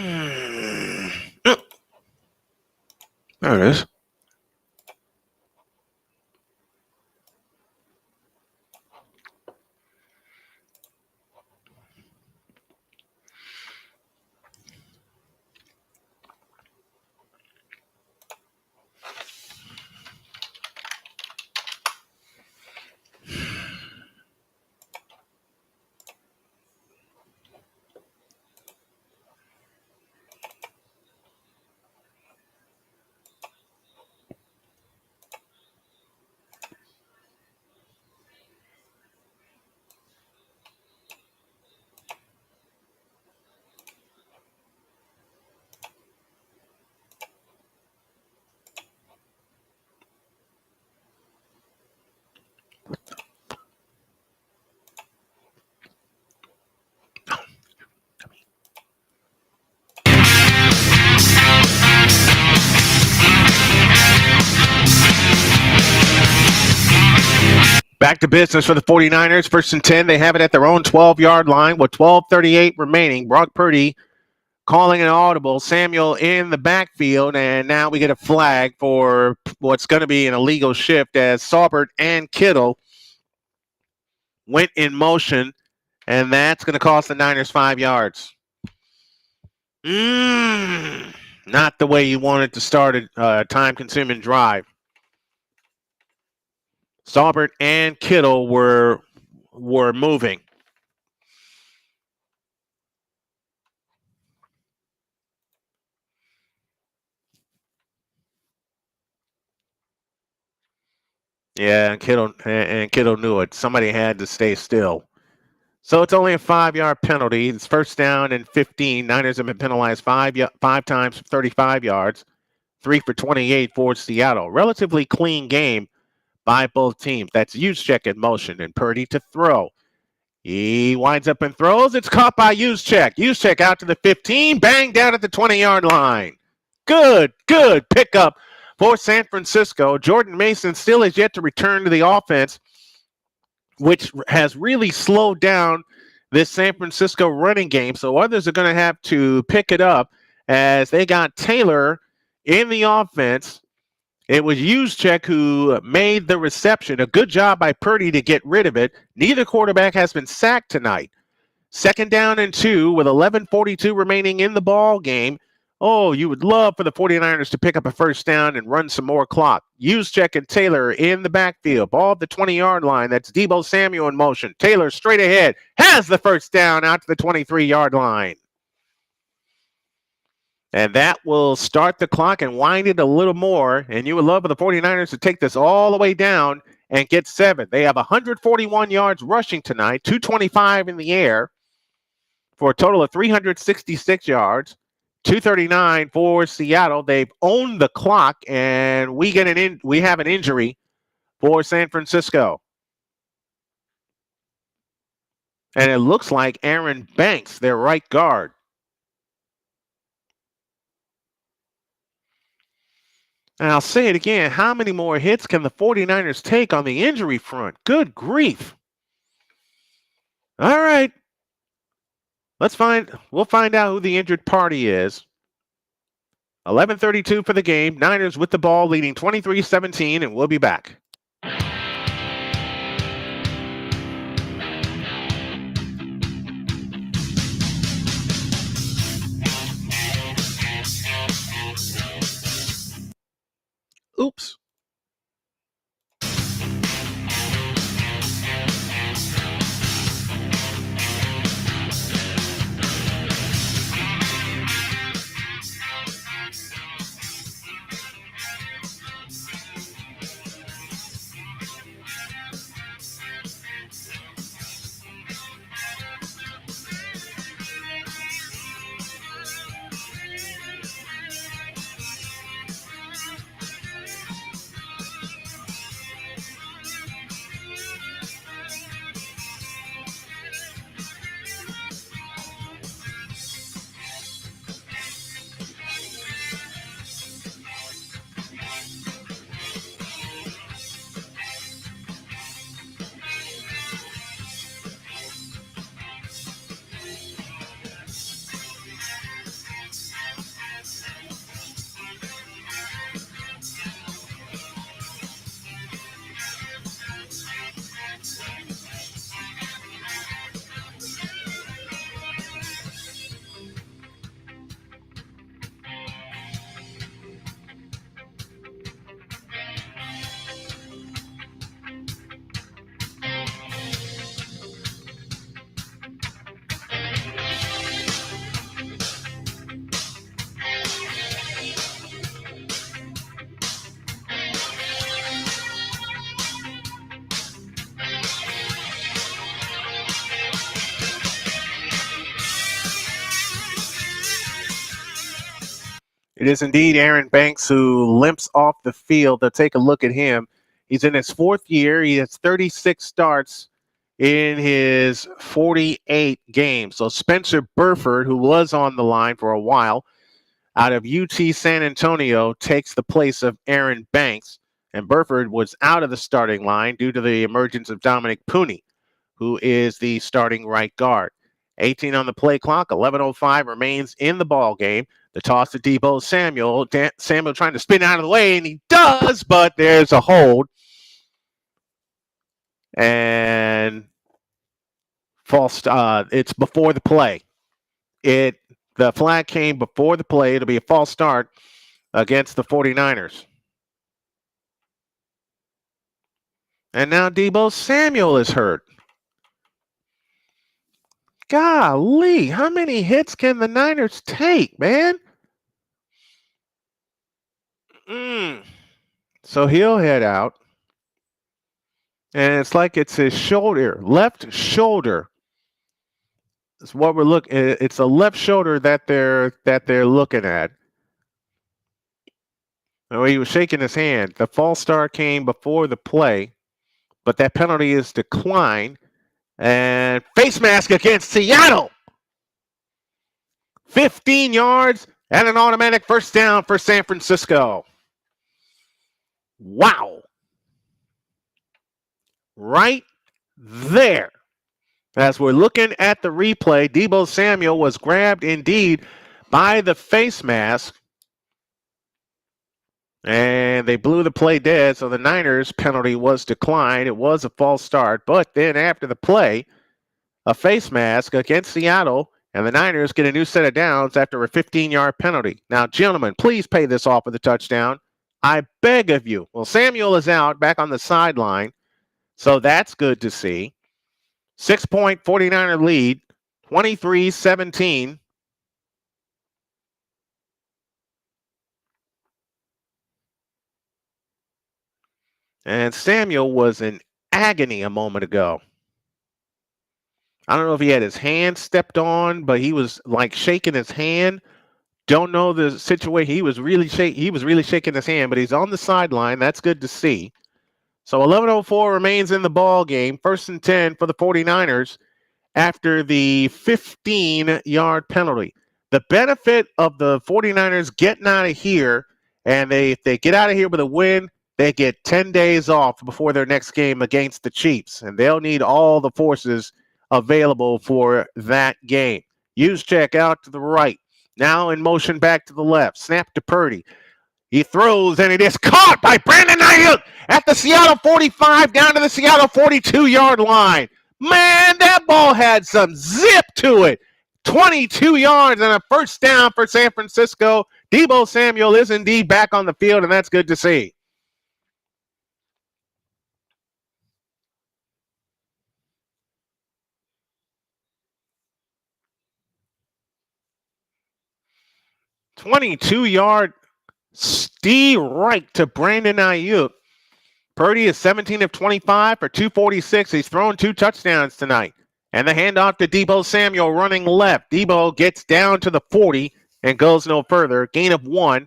Oh, there it is. Back to business for the 49ers. First and 10. They have it at their own 12-yard line with 12:38 remaining. Brock Purdy calling an audible. Samuel in the backfield, and now we get a flag for what's going to be an illegal shift as Saubert and Kittle went in motion, and that's going to cost the Niners 5 yards. Not the way you wanted to start a time-consuming drive. Saubert and Kittle were moving. Yeah, and Kittle knew it. Somebody had to stay still. So it's only a 5-yard penalty. It's first down and 15. Niners have been penalized five times for 35 yards, 3 for 28 for Seattle. Relatively clean game by both teams. That's Juszczyk in motion and Purdy to throw. He winds up and throws. It's caught by Juszczyk. Juszczyk out to the 15, bang down at the 20-yard line. Good pickup for San Francisco. Jordan Mason still has yet to return to the offense, which has really slowed down this San Francisco running game. So others are going to have to pick it up as they got Taylor in the offense. It was Juszczyk who made the reception. A good job by Purdy to get rid of it. Neither quarterback has been sacked tonight. Second down and 2 with 11:42 remaining in the ball game. Oh, you would love for the 49ers to pick up a first down and run some more clock. Juszczyk and Taylor in the backfield. Ball at the 20-yard line. That's Deebo Samuel in motion. Taylor straight ahead. Has the first down out to the 23-yard line. And that will start the clock and wind it a little more. And you would love for the 49ers to take this all the way down and get 7. They have 141 yards rushing tonight, 225 in the air for a total of 366 yards. 239 for Seattle. They've owned the clock, and we have an injury for San Francisco. And it looks like Aaron Banks, their right guard. And I'll say it again, how many more hits can the 49ers take on the injury front? Good grief. All right. We'll find out who the injured party is. 11:32 for the game. Niners with the ball leading 23-17, and we'll be back. Oops. It is indeed Aaron Banks who limps off the field. To take a look at him. He's in his fourth year. He has 36 starts in his 48 games. So Spencer Burford, who was on the line for a while, out of UT San Antonio, takes the place of Aaron Banks. And Burford was out of the starting line due to the emergence of Dominic Pooney, who is the starting right guard. 18 on the play clock, 11:05 remains in the ball game. The toss to Deebo Samuel. Samuel trying to spin out of the way, and he does, but there's a hold. And false. It's before the play. The flag came before the play. It'll be a false start against the 49ers. And now Deebo Samuel is hurt. Golly, how many hits can the Niners take, man? So he'll head out. And it's like it's his shoulder, left shoulder. It's what we're looking. It's a left shoulder that they're looking at. Oh, he was shaking his hand. The false start came before the play, but that penalty is declined. And face mask against Seattle. 15 yards and an automatic first down for San Francisco. Wow. Right there. As we're looking at the replay, Deebo Samuel was grabbed indeed by the face mask. And they blew the play dead, so the Niners penalty was declined. It was a false start, but then after the play, a face mask against Seattle, and the Niners get a new set of downs after a 15-yard penalty. Now, gentlemen, please pay this off with a touchdown. I beg of you. Well, Samuel is out, back on the sideline, so that's good to see. 6-point 49er lead, 23-17. And Samuel was in agony a moment ago. I don't know if he had his hand stepped on, but he was like shaking his hand. Don't know the situation. He was really shaking his hand, but he's on the sideline. That's good to see. So 11:04 remains in the ball game. 1st and 10 for the 49ers after the 15-yard penalty. The benefit of the 49ers getting out of here, and if they get out of here with a win, they get 10 days off before their next game against the Chiefs, and they'll need all the forces available for that game. Juszczyk out to the right. Now in motion back to the left. Snap to Purdy. He throws, and it is caught by Brandon Ayuk at the Seattle 45 down to the Seattle 42-yard line. Man, that ball had some zip to it. 22 yards and a first down for San Francisco. Deebo Samuel is indeed back on the field, and that's good to see. "22-yard steal right to Brandon Ayuk. Purdy is 17 of 25 for 246. He's thrown 2 touchdowns tonight. And the handoff to Deebo Samuel running left. Deebo gets down to the 40 and goes no further. Gain of 1.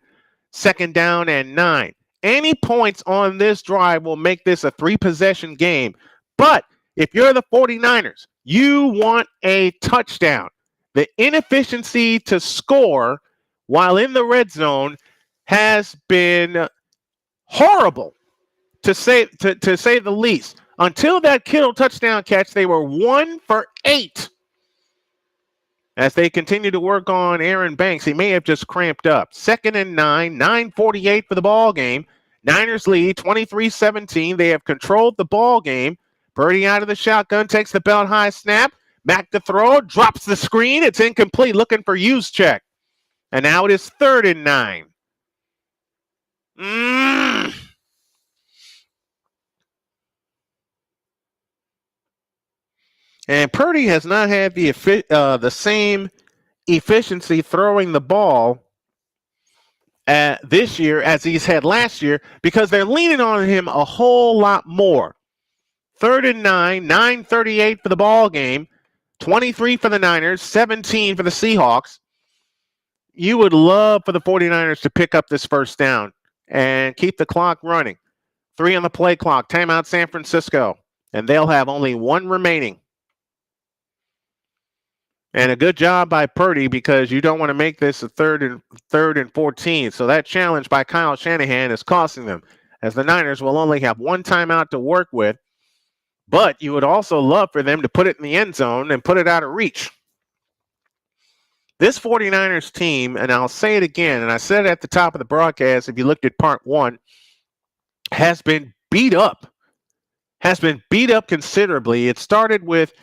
2nd down and 9. Any points on this drive will make this a 3-possession game. But if you're the 49ers, you want a touchdown. The inefficiency to score while in the red zone has been horrible, to say the least. Until that Kittle touchdown catch, they were 1 for 8. As they continue to work on Aaron Banks, he may have just cramped up. 2nd and 9, 9:48 for the ball game. Niners lead 23-17. They have controlled the ball game. Purdy out of the shotgun, takes the belt high snap. Back to throw, drops the screen. It's incomplete, looking for Juszczyk. And now it is 3rd and 9. And Purdy has not had the same efficiency throwing the ball this year as he's had last year because they're leaning on him a whole lot more. 3rd and 9, 9:38 for the ball game. 23 for the Niners, 17 for the Seahawks. You would love for the 49ers to pick up this first down and keep the clock running. 3 on the play clock. Timeout San Francisco. And they'll have only 1 remaining. And a good job by Purdy, because you don't want to make this a third and 14. So that challenge by Kyle Shanahan is costing them, as the Niners will only have 1 timeout to work with. But you would also love for them to put it in the end zone and put it out of reach. This 49ers team, and I'll say it again, and I said it at the top of the broadcast if you looked at part 1, has been beat up. Has been beat up considerably. It started with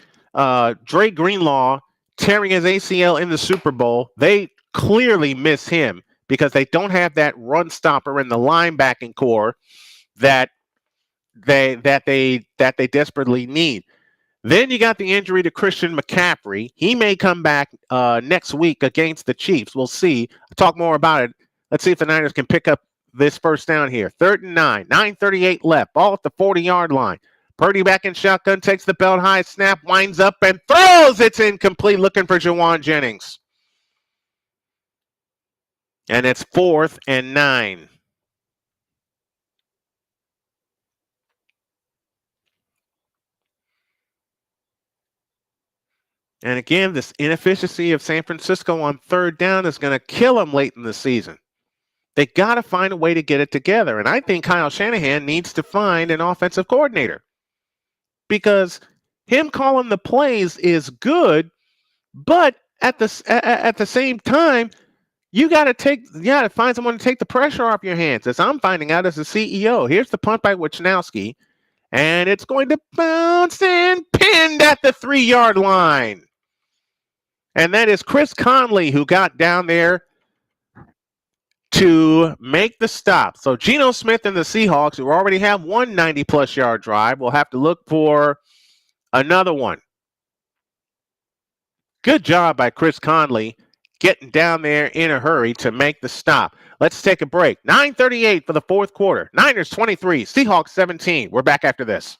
Dre Greenlaw tearing his ACL in the Super Bowl. They clearly miss him because they don't have that run stopper in the linebacking core that they desperately need. Then you got the injury to Christian McCaffrey. He may come back next week against the Chiefs. We'll see. I'll talk more about it. Let's see if the Niners can pick up this first down here. 3rd and 9. 9:38 left. Ball at the 40-yard line. Purdy back in shotgun, takes the belt high snap, winds up and throws. It's incomplete, looking for Jawan Jennings. And it's 4th and 9. And again, this inefficiency of San Francisco on 3rd down is going to kill them late in the season. They got to find a way to get it together. And I think Kyle Shanahan needs to find an offensive coordinator, because him calling the plays is good, but at the same time, you got to find someone to take the pressure off your hands. As I'm finding out as the CEO, here's the punt by Wisnowski, and it's going to bounce and pinned at the 3-yard line. And that is Chris Conley who got down there to make the stop. So Geno Smith and the Seahawks, who already have 1 90-plus yard drive, will have to look for another one. Good job by Chris Conley getting down there in a hurry to make the stop. Let's take a break. 9:38 for the 4th quarter. Niners 23, Seahawks 17. We're back after this.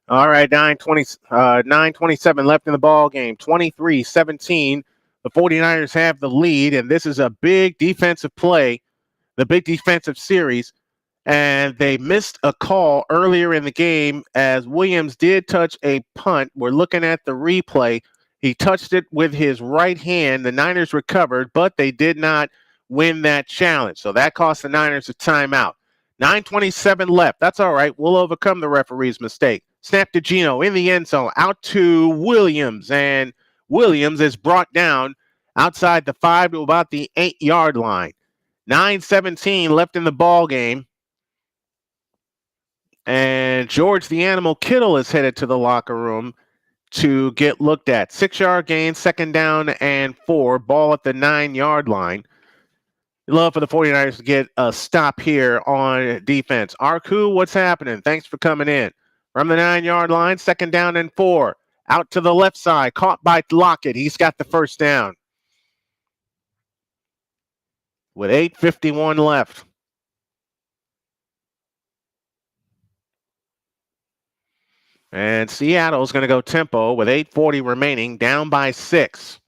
All right, 9:27 left in the ball game. 23-17. The 49ers have the lead, and this is a big defensive play, the big defensive series. And they missed a call earlier in the game as Williams did touch a punt. We're looking at the replay. He touched it with his right hand. The Niners recovered, but they did not win that challenge. So that cost the Niners a timeout. 9:27 left. That's all right. We'll overcome the referee's mistake. Snap to Geno in the end zone, out to Williams, and Williams is brought down outside the 5 to about the 8-yard line. 9:17 left in the ball game. And George the Animal Kittle is headed to the locker room to get looked at. 6-yard gain, 2nd down and 4. Ball at the 9-yard line. Love for the 49ers to get a stop here on defense. Arku, what's happening? Thanks for coming in. From the 9-yard line, 2nd down and 4. Out to the left side, caught by Lockett. He's got the first down. With 8:51 left. And Seattle's going to go tempo with 8:40 remaining, down by 6.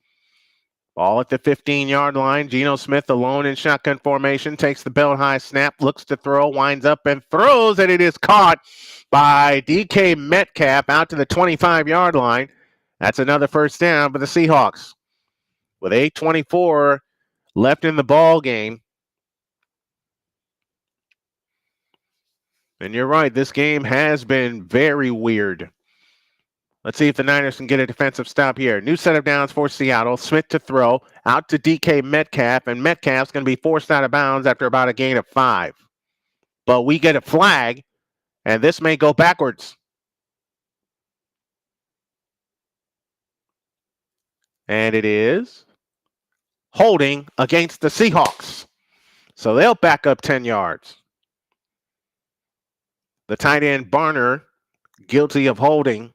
Ball at the 15-yard line. Geno Smith alone in shotgun formation, takes the belt high snap, looks to throw, winds up and throws, and it is caught by DK Metcalf out to the 25-yard line. That's another first down for the Seahawks. With 8:24 left in the ball game. And you're right, this game has been very weird. Let's see if the Niners can get a defensive stop here. New set of downs for Seattle. Smith to throw, out to DK Metcalf, and Metcalf's going to be forced out of bounds after about a gain of 5. But we get a flag, and this may go backwards. And it is holding against the Seahawks. So they'll back up 10 yards. The tight end Barner guilty of holding.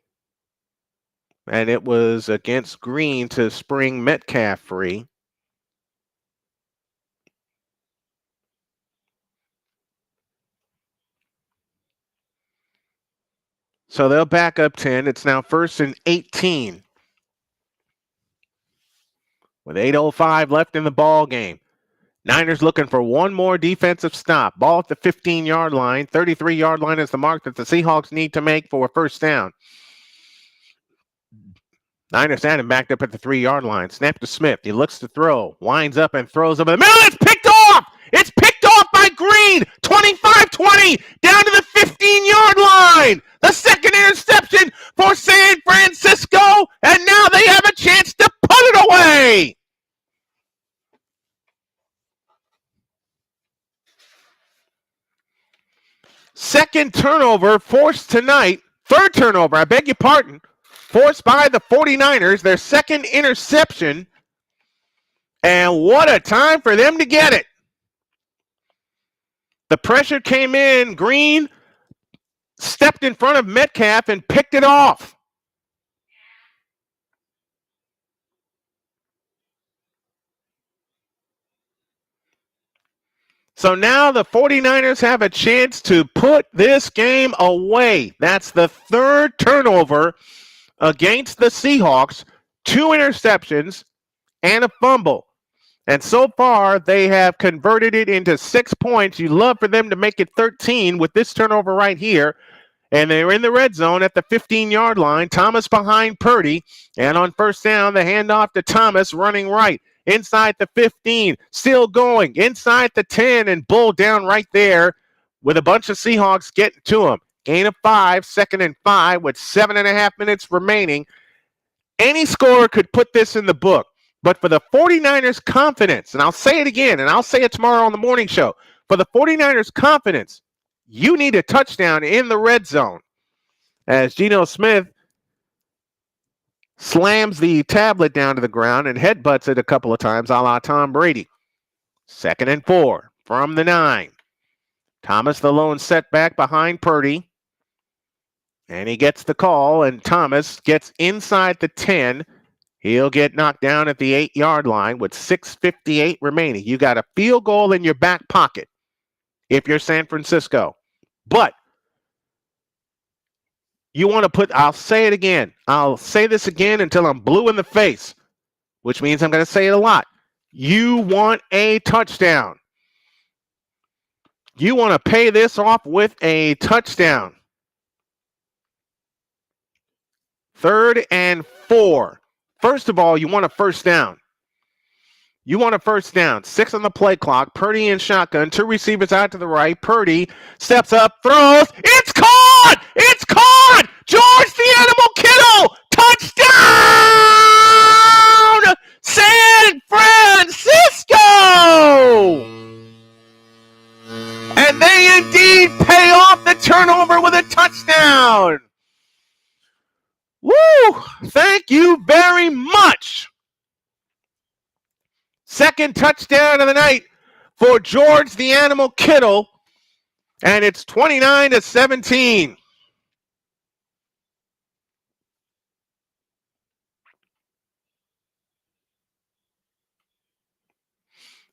And it was against Green to spring Metcalf free. So they'll back up 10. It's now 1st and 18. With 8:05 left in the ball game. Niners looking for one more defensive stop. Ball at the 15-yard line. 33-yard line is the mark that the Seahawks need to make for a first down. Niners had him backed up at the 3-yard line. Snap to Smith. He looks to throw. Winds up and throws over the middle. It's picked off! It's picked off by Green! 25-20 down to the 15-yard line! The second interception for San Francisco, and now they have a chance to put it away! Second turnover forced tonight. Third turnover, I beg your pardon. Forced by the 49ers, their second interception. And what a time for them to get it. The pressure came in. Green stepped in front of Metcalf and picked it off. So now the 49ers have a chance to put this game away. That's the third turnover against the Seahawks. 2 interceptions and a fumble. And so far, they have converted it into 6 points. You'd love for them to make it 13 with this turnover right here. And they're in the red zone at the 15-yard line. Thomas behind Purdy. And on first down, the handoff to Thomas running right. Inside the 15, still going. Inside the 10, and Bull down right there with a bunch of Seahawks getting to him. Gain of 5, 2nd and 5 with 7.5 minutes remaining. Any scorer could put this in the book. But for the 49ers' confidence, and I'll say it again, and I'll say it tomorrow on the morning show, for the 49ers' confidence, you need a touchdown in the red zone. As Geno Smith slams the tablet down to the ground and headbutts it a couple of times, a la Tom Brady. 2nd and 4 from the 9. Thomas the lone setback behind Purdy. And he gets the call, and Thomas gets inside the 10. He'll get knocked down at the 8-yard line with 6:58 remaining. You got a field goal in your back pocket if you're San Francisco. But you want to put, I'll say it again. I'll say this again until I'm blue in the face, which means I'm going to say it a lot. You want a touchdown. You want to pay this off with a touchdown. 3rd and 4. First of all, you want a first down. You want a first down. 6 on the play clock. Purdy in shotgun. 2 receivers out to the right. Purdy steps up, throws. It's caught! It's caught! George the Animal Kittle! Touchdown! San Francisco! And they indeed he'd pay off the turnover with a touchdown. Woo! Thank you very much. Second touchdown of the night for George the Animal Kittle, and it's 29-17.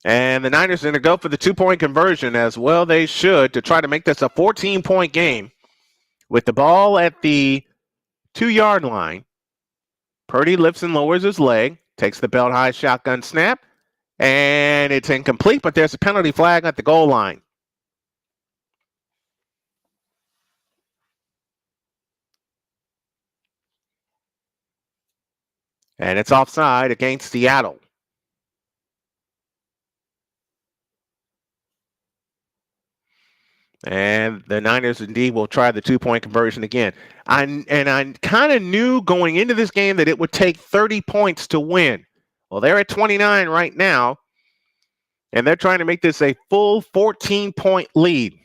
And the Niners are going to go for the 2-point conversion, as well they should, to try to make this a 14-point game. With the ball at the 2-yard line, Purdy lifts and lowers his leg, takes the belt high shotgun snap, and it's incomplete, but there's a penalty flag at the goal line. And it's offside against Seattle. And the Niners indeed will try the 2-point conversion again. I kind of knew going into this game that it would take 30 points to win. Well, they're at 29 right now, and they're trying to make this a full 14-point lead.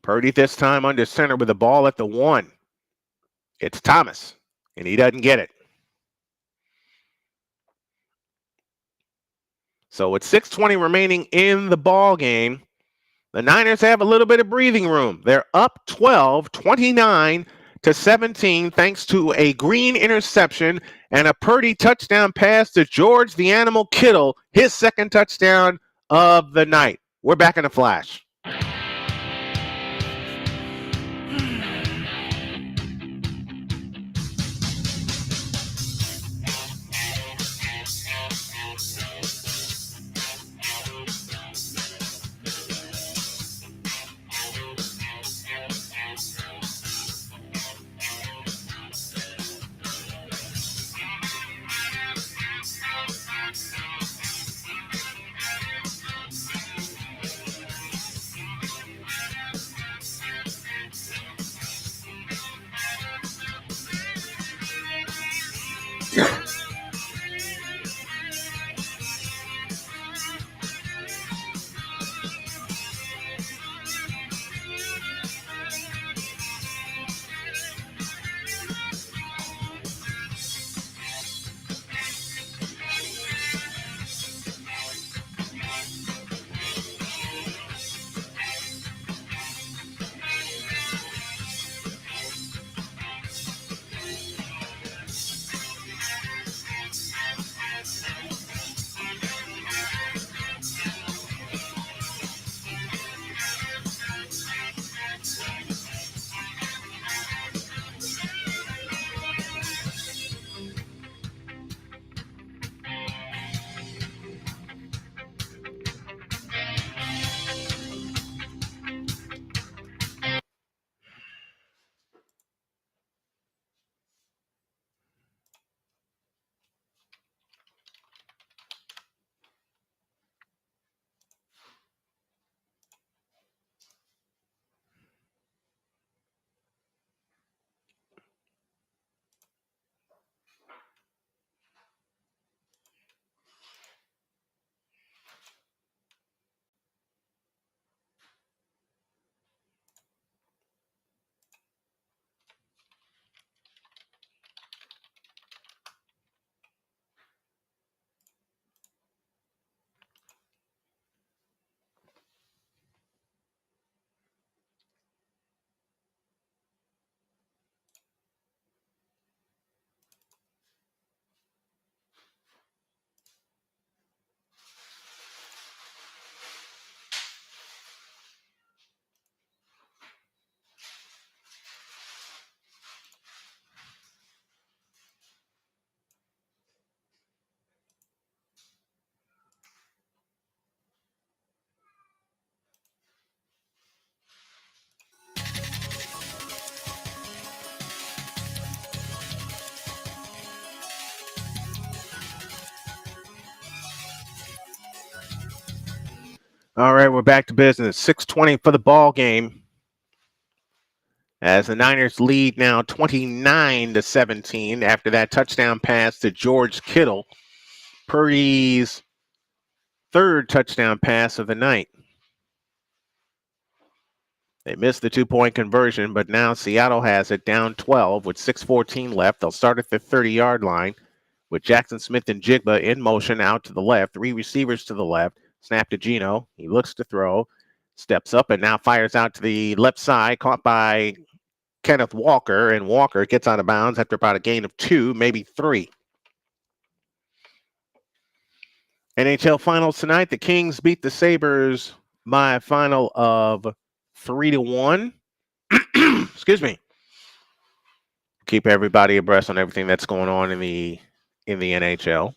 Purdy this time under center with the ball at the 1. It's Thomas, and he doesn't get it. So with 6:20 remaining in the ball game, the Niners have a little bit of breathing room. They're up 12, 29-17, thanks to a Green interception and a Purdy touchdown pass to George the Animal Kittle, his second touchdown of the night. We're back in a flash. All right, we're back to business. 6:20 for the ball game. as the Niners lead now 29-17 after that touchdown pass to George Kittle, Purdy's third touchdown pass of the night. They missed the two-point conversion, but now Seattle has it down 12 with 6:14 left. They'll start at the 30-yard line with Jackson Smith and Jigba in motion out to the left. Three receivers to the left. Snap to Geno. He looks to throw, steps up, and now fires out to the left side, caught by Kenneth Walker, and Walker gets out of bounds after about a gain of 2, maybe 3. NHL finals tonight. The Kings beat the Sabres by a final of 3-1. Excuse me. Keep everybody abreast on everything that's going on in the NHL.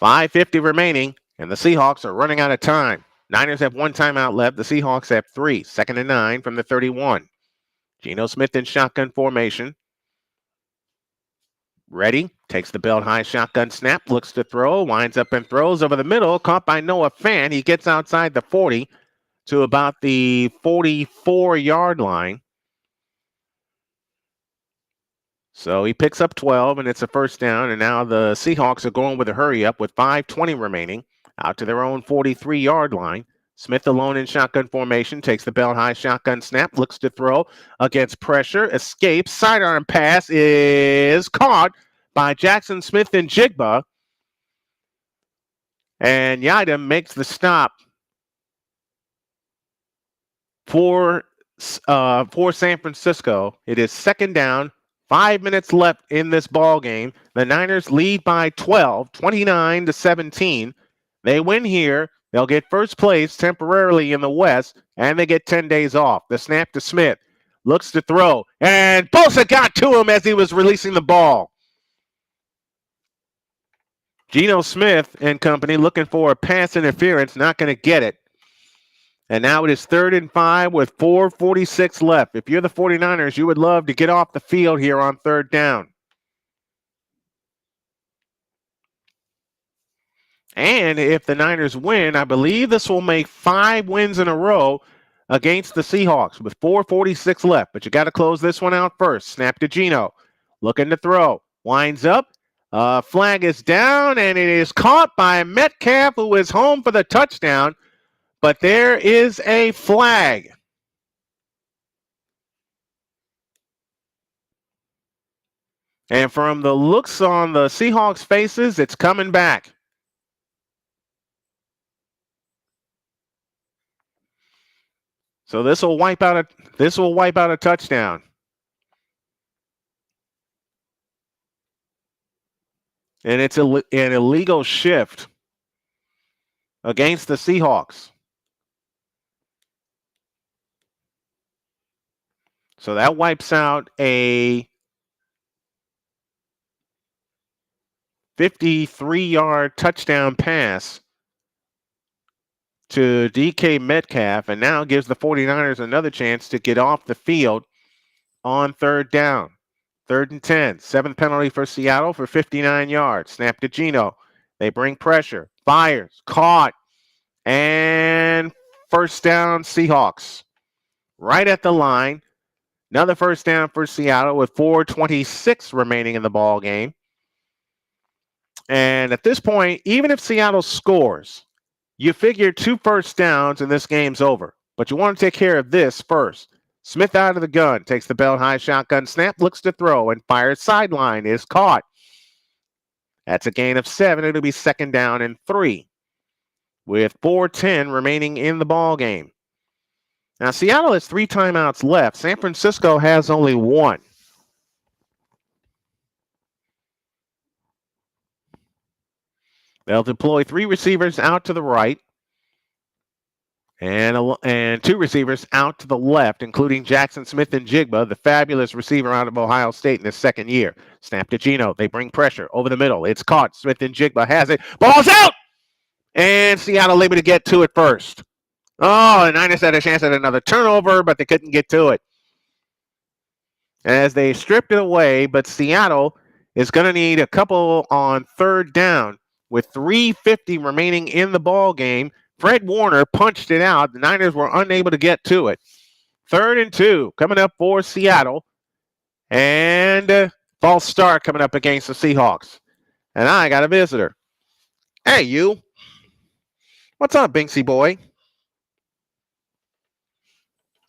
5:50 remaining, and the Seahawks are running out of time. Niners have one timeout left. The Seahawks have 3. 2nd and 9 from the 31. Geno Smith in shotgun formation. Ready, takes the belt high shotgun snap, looks to throw, winds up and throws over the middle, caught by Noah Fant. He gets outside the 40 to about the 44-yard line. So he picks up 12, and it's a first down, and now the Seahawks are going with a hurry up with 5:20 remaining out to their own 43-yard line. Smith alone in shotgun formation, takes the belt high shotgun snap, looks to throw against pressure, escapes, sidearm pass is caught by Jackson Smith and Jigba, and Yidam makes the stop for San Francisco. It is 2nd down, 5 minutes left in this ball game. The Niners lead by 12, 29-17. They win here. They'll get first place temporarily in the West, and they get 10 days off. The snap to Smith. Looks to throw, and Bosa got to him as he was releasing the ball. Geno Smith and company looking for a pass interference, not going to get it. And now it is 3rd and 5 with 4:46 left. If you're the 49ers, you would love to get off the field here on 3rd down. And if the Niners win, I believe this will make 5 wins in a row against the Seahawks with 4:46 left. But you got to close this one out first. Snap to Geno. Looking to throw. Winds up. Flag is down, and it is caught by Metcalf, who is home for the touchdown. But there is a flag. And from the looks on the Seahawks' faces, it's coming back. So this will wipe out a touchdown. And it's an illegal shift against the Seahawks. So that wipes out a 53-yard touchdown pass to DK Metcalf, and now gives the 49ers another chance to get off the field on 3rd down. 3rd and 10. 7th penalty for Seattle for 59 yards. Snap to Geno. They bring pressure. Fires. Caught. And first down, Seahawks. Right at the line. Another first down for Seattle with 4:26 remaining in the ball game. And at this point, even if Seattle scores, you figure 2 first downs and this game's over. But you want to take care of this first. Smith out of the gun, takes the belt high shotgun snap, looks to throw, and fires sideline, is caught. That's a gain of 7. It'll be 2nd down and 3 with 4:10 remaining in the ball game. Now, Seattle has 3 timeouts left. San Francisco has only 1. They'll deploy 3 receivers out to the right and 2 receivers out to the left, including Jackson Smith and Jigba, the fabulous receiver out of Ohio State in his 2nd year. Snap to Geno. They bring pressure over the middle. It's caught. Smith and Jigba has it. Ball's out! And Seattle able to get to it first. Oh, the Niners had a chance at another turnover, but they couldn't get to it. As they stripped it away, but Seattle is going to need a couple on 3rd down. With 3:50 remaining in the ball game, Fred Warner punched it out. The Niners were unable to get to it. 3rd and 2 coming up for Seattle. And false start coming up against the Seahawks. And I got a visitor. Hey, you. What's up, Binksy boy?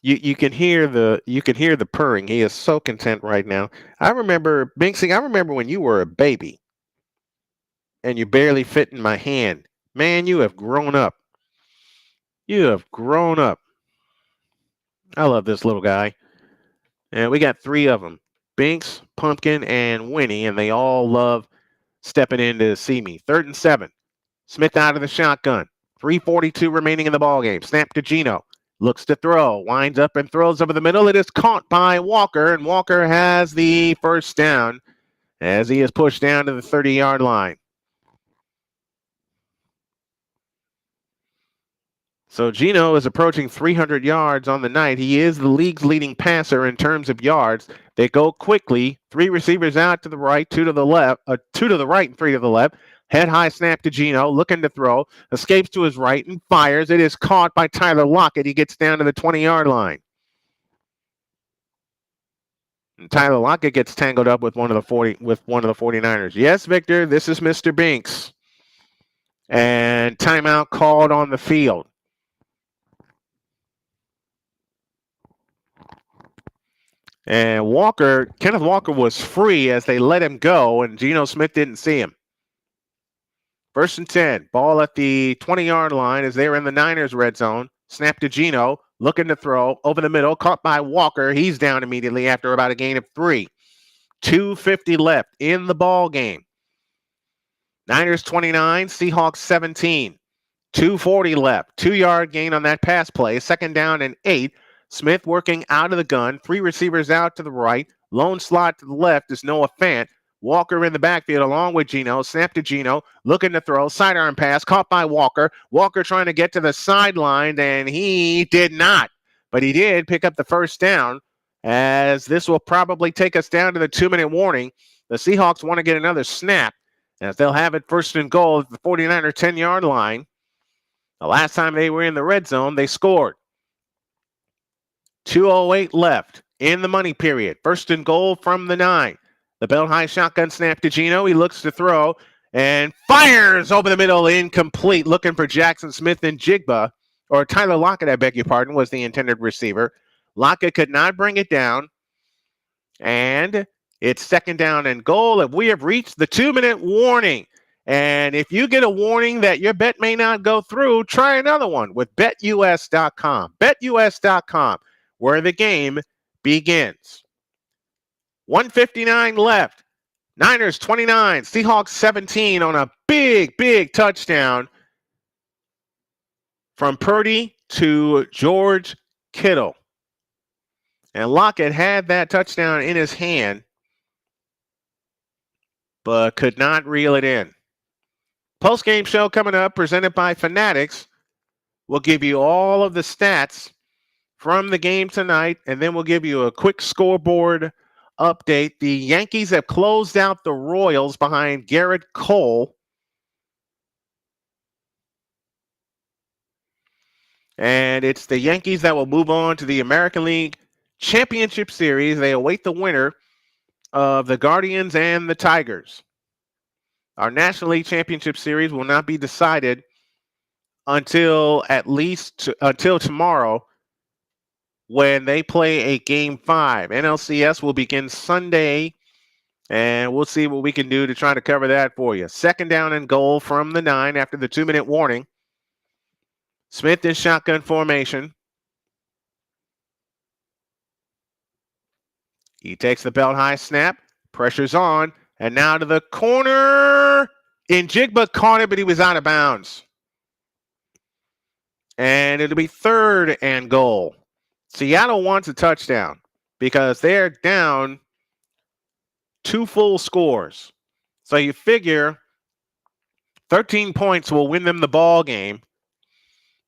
You can hear the purring. He is so content right now. I remember Binksy. I remember when you were a baby, and you barely fit in my hand. Man, you have grown up. You have grown up. I love this little guy. And we got 3 of them: Binks, Pumpkin, and Winnie, and they all love stepping in to see me. 3rd and 7. Smith out of the shotgun. 3:42 remaining in the ballgame. Snap to Geno. Looks to throw. Winds up and throws over the middle. It is caught by Walker, and Walker has the first down as he is pushed down to the 30-yard line. So Geno is approaching 300 yards on the night. He is the league's leading passer in terms of yards. They go quickly. 3 receivers out to the right, 2 to the left, 2 to the right and 3 to the left. Head high snap to Geno, looking to throw, escapes to his right and fires. It is caught by Tyler Lockett. He gets down to the 20-yard line. And Tyler Lockett gets tangled up with one of the 49ers. Yes, Victor, this is Mr. Binks. And timeout called on the field. And Kenneth Walker was free as they let him go, and Geno Smith didn't see him. 1st and 10. Ball at the 20-yard line as they're in the Niners red zone. Snap to Geno, looking to throw over the middle, caught by Walker. He's down immediately after about a gain of 3. 2:50 left in the ball game. Niners 29, Seahawks 17. 2:40 left. 2-yard gain on that pass play. 2nd down and 8. Smith working out of the gun. 3 receivers out to the right. Lone slot to the left is Noah Fant. Walker in the backfield along with Geno. Snap to Geno. Looking to throw. Sidearm pass. Caught by Walker. Walker trying to get to the sideline, and he did not. But he did pick up the first down, as this will probably take us down to the 2-minute warning. The Seahawks want to get another snap, as they'll have it 1st and goal at the 49er 10-yard line. The last time they were in the red zone, they scored. 2:08 left in the money period. 1st and goal from the 9. The belt high shotgun snap to Geno. He looks to throw and fires over the middle, incomplete. Looking for Jackson Smith and Jigba, or Tyler Lockett, I beg your pardon, was the intended receiver. Lockett could not bring it down. And it's 2nd down and goal, and we have reached the 2-minute warning. And if you get a warning that your bet may not go through, try another one with BetUS.com. BetUS.com, where the game begins. 1:59 left. Niners 29, Seahawks 17 on a big, big touchdown from Purdy to George Kittle. And Lockett had that touchdown in his hand, but could not reel it in. Postgame show coming up, presented by Fanatics. We'll give you all of the stats from the game tonight, and then we'll give you a quick scoreboard update. The Yankees have closed out the Royals behind Garrett Cole. And it's the Yankees that will move on to the American League Championship Series. They await the winner of the Guardians and the Tigers. Our National League Championship Series will not be decided until tomorrow, when they play a Game 5. NLCS will begin Sunday, and we'll see what we can do to try to cover that for you. 2nd down and goal from the 9 after the 2-minute warning. Smith in shotgun formation. He takes the belt high snap, pressure's on, and now to the corner. Njigba caught it, but he was out of bounds. And it'll be 3rd and goal. Seattle wants a touchdown because they're down 2 full scores. So you figure 13 points will win them the ball game.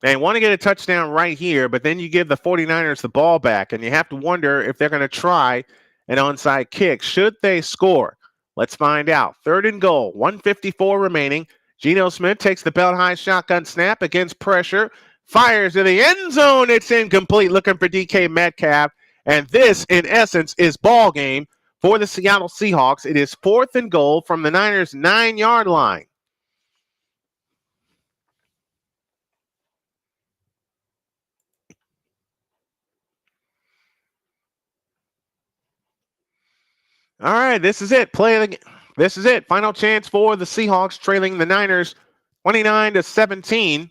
They want to get a touchdown right here, but then you give the 49ers the ball back, and you have to wonder if they're going to try an onside kick. Should they score? Let's find out. 3rd and goal, 1:54 remaining. Geno Smith takes the belt high shotgun snap against pressure. Fires to the end zone. It's incomplete. Looking for DK Metcalf. And this, in essence, is ball game for the Seattle Seahawks. It is 4th and goal from the Niners' 9-yard line. All right, this is it. This is it. Final chance for the Seahawks, trailing the Niners 29-17.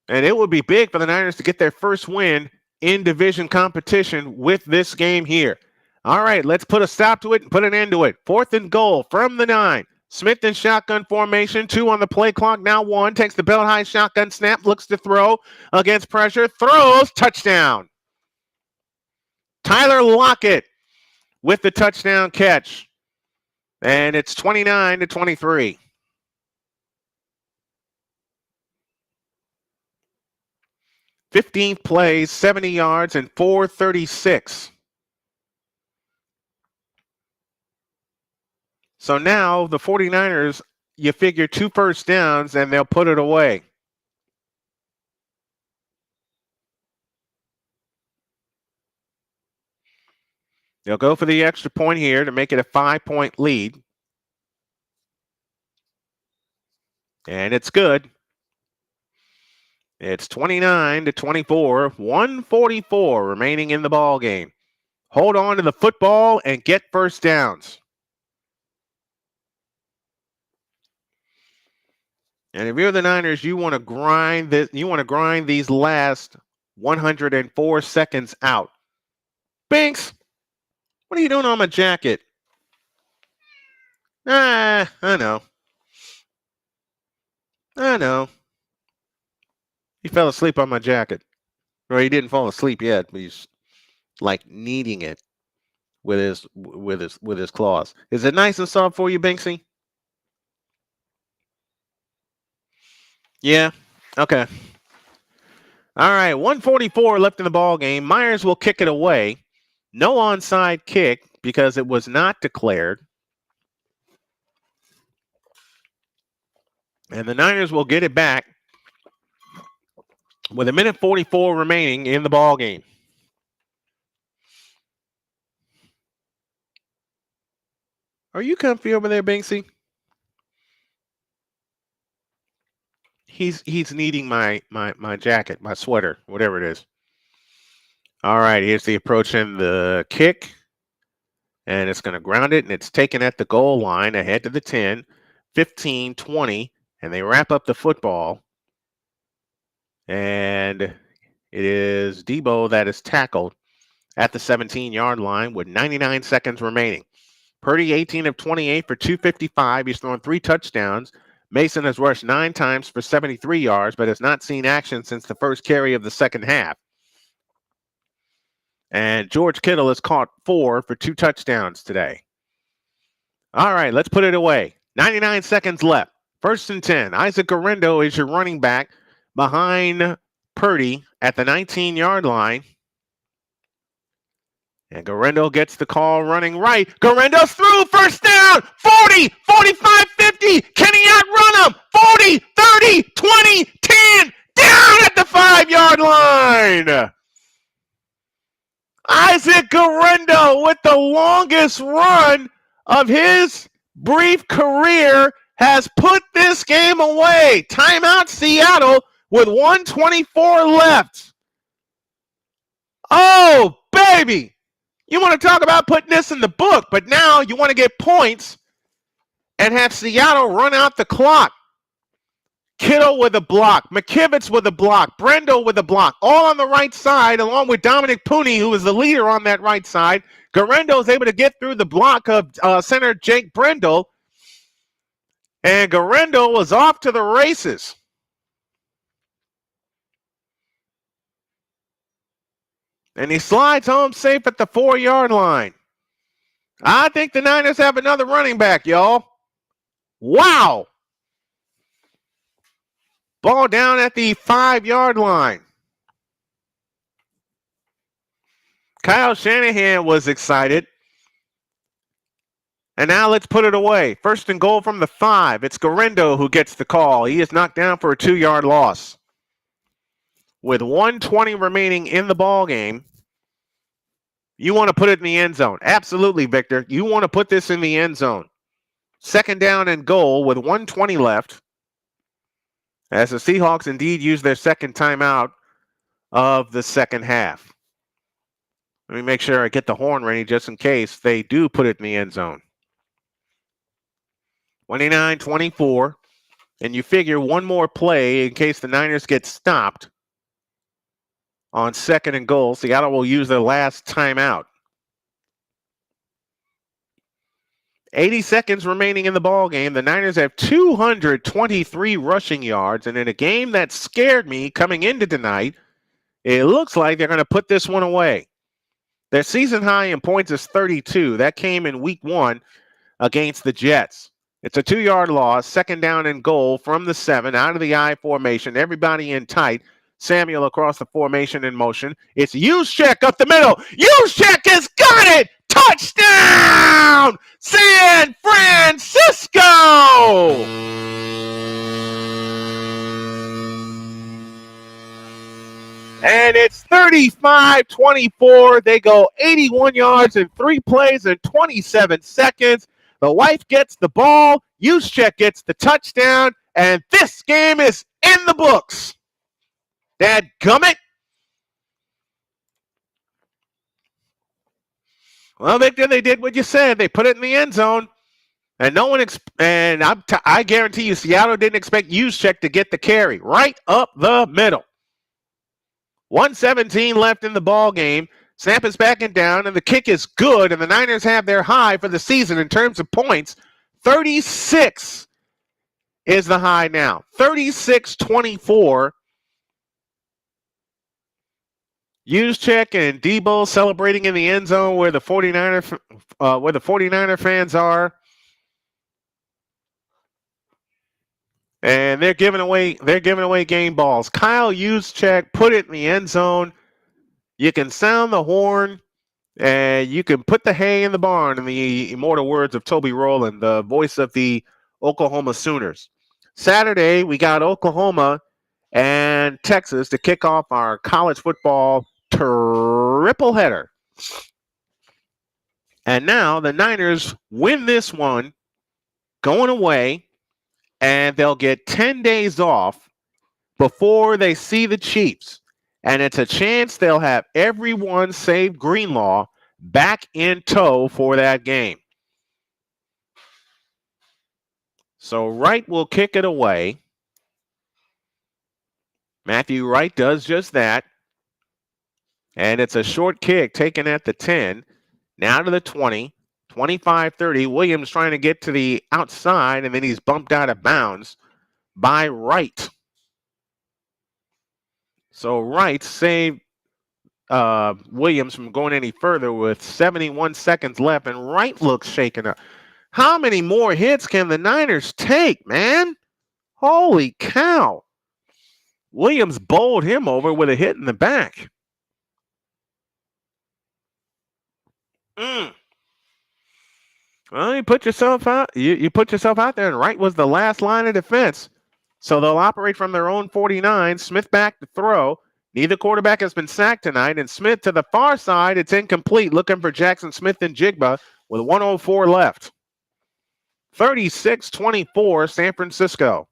And it would be big for the Niners to get their first win in division competition with this game here. All right, let's put a stop to it and put an end to it. 4th and goal from the 9. Smith in shotgun formation, 2 on the play clock, now 1. Takes the belt high shotgun snap, looks to throw against pressure, throws, touchdown. Tyler Lockett with the touchdown catch. And it's 29-23. 15th play, 70 yards, and 436. So now the 49ers, you figure 2 first downs, and they'll put it away. They'll go for the extra point here to make it a 5-point lead. And it's good. It's 29-24, 1:44 remaining in the ball game. Hold on to the football and get first downs. And if you're the Niners, you want to grind this. You want to grind these last 104 seconds out. Binks, what are you doing on my jacket? I know. He fell asleep on my jacket. Or he didn't fall asleep yet, but he's like kneading it with his claws. Is it nice and soft for you, Binksy? Yeah. Okay. All right. 1:44 left in the ball game. Myers will kick it away. No onside kick because it was not declared. And the Niners will get it back with 1:44 remaining in the ball game. Are you comfy over there, Binksy? He's needing my jacket, my sweater, whatever it is. All right, here's the approach and the kick. And it's going to ground it, and it's taken at the goal line ahead to the 10, 15, 20, and they wrap up the football. And it is Debo that is tackled at the 17-yard line with 99 seconds remaining. Purdy, 18 of 28 for 255. He's thrown 3 touchdowns. Mason has rushed 9 times for 73 yards, but has not seen action since the first carry of the second half. And George Kittle has caught 4 for 2 touchdowns today. All right, let's put it away. 99 seconds left. 1st and 10. Isaac Guerendo is your running back behind Purdy at the 19-yard line. And Guerendo gets the call running right. Guerendo's through. First down. 40, 45, 50. Can he outrun him? 40, 30, 20, 10. Down at the 5-yard line. Isaac Guerendo with the longest run of his brief career has put this game away. Timeout Seattle with 1:24 left. Oh, baby. You want to talk about putting this in the book, but now you want to get points and have Seattle run out the clock. Kittle with a block, McKivitz with a block, Brendo with a block, all on the right side, along with Dominic Pooney, who is the leader on that right side. Guerendo is able to get through the block of center Jake Brendel, and Guerendo was off to the races. And he slides home safe at the 4-yard line. I think the Niners have another running back, y'all. Wow. Ball down at the 5-yard line. Kyle Shanahan was excited. And now let's put it away. 1st and goal from the 5. It's Guerendo who gets the call. He is knocked down for a 2-yard loss. with 1:20 remaining in the ball game. You want to put it in the end zone. Absolutely, Victor. You want to put this in the end zone. Second down and goal with 1:20 left. As the Seahawks indeed use their second timeout of the second half. Let me make sure I get the horn ready just in case they do put it in the end zone. 29-24. And you figure one more play in case the Niners get stopped on second and goal. Seattle will use their last timeout. 80 seconds remaining in the ball game. The Niners have 223 rushing yards. And in a game that scared me coming into tonight, it looks like they're going to put this one away. Their season high in points is 32. That came in week 1 against the Jets. It's a 2-yard loss, second down and goal from the 7, out of the I formation. Everybody in tight. Samuel across the formation in motion. It's Juszczyk up the middle. Juszczyk has got it! Touchdown! San Francisco! And it's 35-24. They go 81 yards in 3 plays and 27 seconds. The wife gets the ball. Juszczyk gets the touchdown. And this game is in the books. Dadgummit. Well, Victor, they did what you said. They put it in the end zone. And no one I guarantee you Seattle didn't expect Juszczyk to get the carry. Right up the middle. 1:17 left in the ball game. Snap is backing down, and the kick is good, and the Niners have their high for the season in terms of points. 36 is the high now. 36-24. Juszczyk and Debo celebrating in the end zone where the 49er fans are. And they're giving away game balls. Kyle Juszczyk put it in the end zone. You can sound the horn, and you can put the hay in the barn, in the immortal words of Toby Rowland, the voice of the Oklahoma Sooners. Saturday, we got Oklahoma and Texas to kick off our college football triple header. And now the Niners win this one going away, and they'll get 10 days off before they see the Chiefs. And it's a chance they'll have everyone save Greenlaw back in tow for that game. So Wright will kick it away. Matthew Wright does just that. And it's a short kick taken at the 10. Now to the 20. 25-30. Williams trying to get to the outside, and then he's bumped out of bounds by Wright. So Wright saved Williams from going any further with 71 seconds left, and Wright looks shaken up. How many more hits can the Niners take, man? Holy cow. Williams bowled him over with a hit in the back. Well, you put yourself out. You put yourself out there, and Wright was the last line of defense. So they'll operate from their own 49. Smith back to throw. Neither quarterback has been sacked tonight. And Smith to the far side. It's incomplete. Looking for Jackson Smith and Jigba with 1:04 left. 36-24, San Francisco.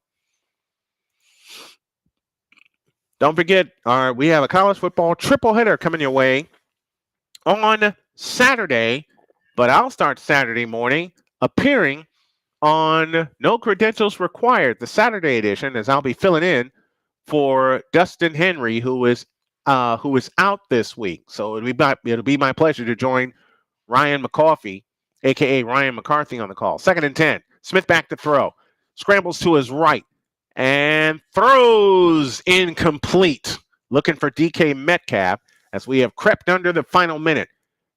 Don't forget, we have a college football triple header coming your way on Saturday. But I'll start Saturday morning appearing on No Credentials Required, the Saturday edition, as I'll be filling in for Dustin Henry, who is out this week. So it'll be my pleasure to join Ryan McCarthy, a.k.a. Ryan McCarthy, on the call. 2nd and 10. Smith back to throw. Scrambles to his right and throws incomplete. Looking for DK Metcalf as we have crept under the final minute.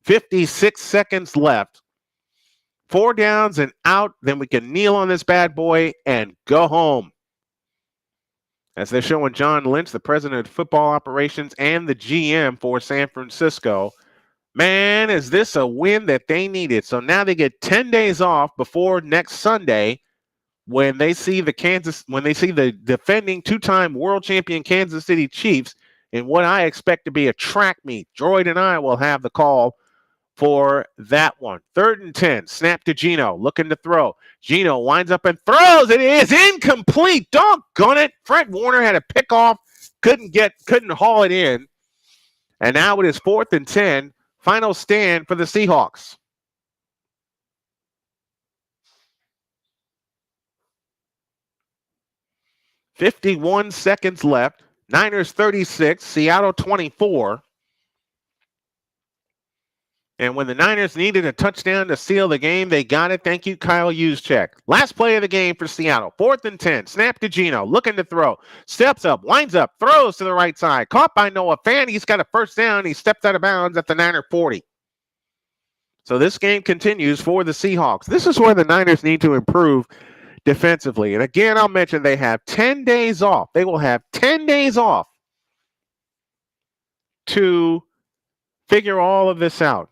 56 seconds left. 4 downs and out. Then we can kneel on this bad boy and go home. As they're showing John Lynch, the president of football operations and the GM for San Francisco. Man, is this a win that they needed. So now they get 10 days off before next Sunday when they see the defending 2-time world champion Kansas City Chiefs in what I expect to be a track meet. Droid and I will have the call for that one. 3rd and 10. Snap to Geno. Looking to throw. Geno winds up and throws. It is incomplete. Doggone it. Fred Warner had a pick off. Couldn't haul it in. And now it is 4th and 10. Final stand for the Seahawks. .51 seconds left. Niners 36, Seattle 24. And when the Niners needed a touchdown to seal the game, they got it. Thank you, Kyle Juszczyk. Last play of the game for Seattle. 4th and 10. Snap to Geno. Looking to throw. Steps up. Winds up. Throws to the right side. Caught by Noah Fant. He's got a first down. He steps out of bounds at the Niner 40. So this game continues for the Seahawks. This is where the Niners need to improve defensively. And again, I'll mention they have 10 days off. They will have 10 days off to figure all of this out.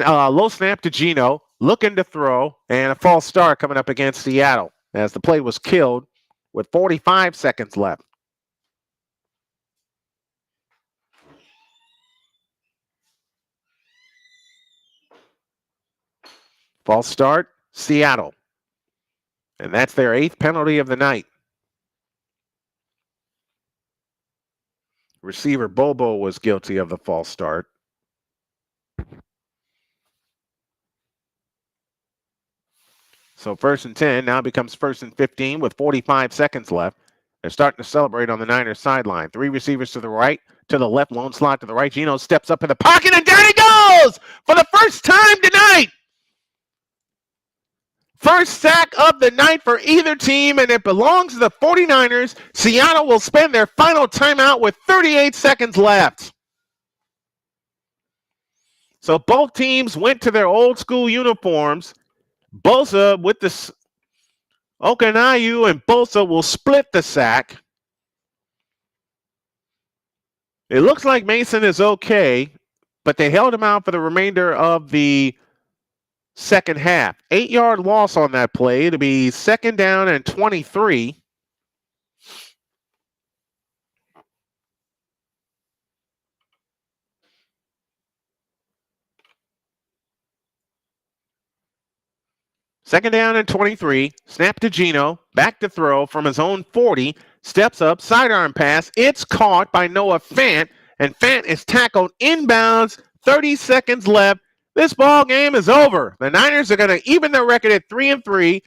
Low snap to Geno, looking to throw, and a false start coming up against Seattle as the play was killed with 45 seconds left. False start, Seattle. And that's their 8th penalty of the night. Receiver Bobo was guilty of the false start. So 1st and 10 now becomes 1st and 15 with 45 seconds left. They're starting to celebrate on the Niners sideline. 3 receivers to the right, to the left, lone slot to the right. Geno steps up in the pocket, and down he goes for the first time tonight. First sack of the night for either team, and it belongs to the 49ers. Seattle will spend their final timeout with 38 seconds left. So both teams went to their old school uniforms. Bosa with the Okanayu and Bosa will split the sack. It looks like Mason is okay, but they held him out for the remainder of the second half. 8-yard loss on that play to be 2nd down and 23. Second down and 23. Snap to Geno. Back to throw from his own 40. Steps up. Sidearm pass. It's caught by Noah Fant. And Fant is tackled inbounds. 30 seconds left. This ball game is over. The Niners are going to even their record at 3-3.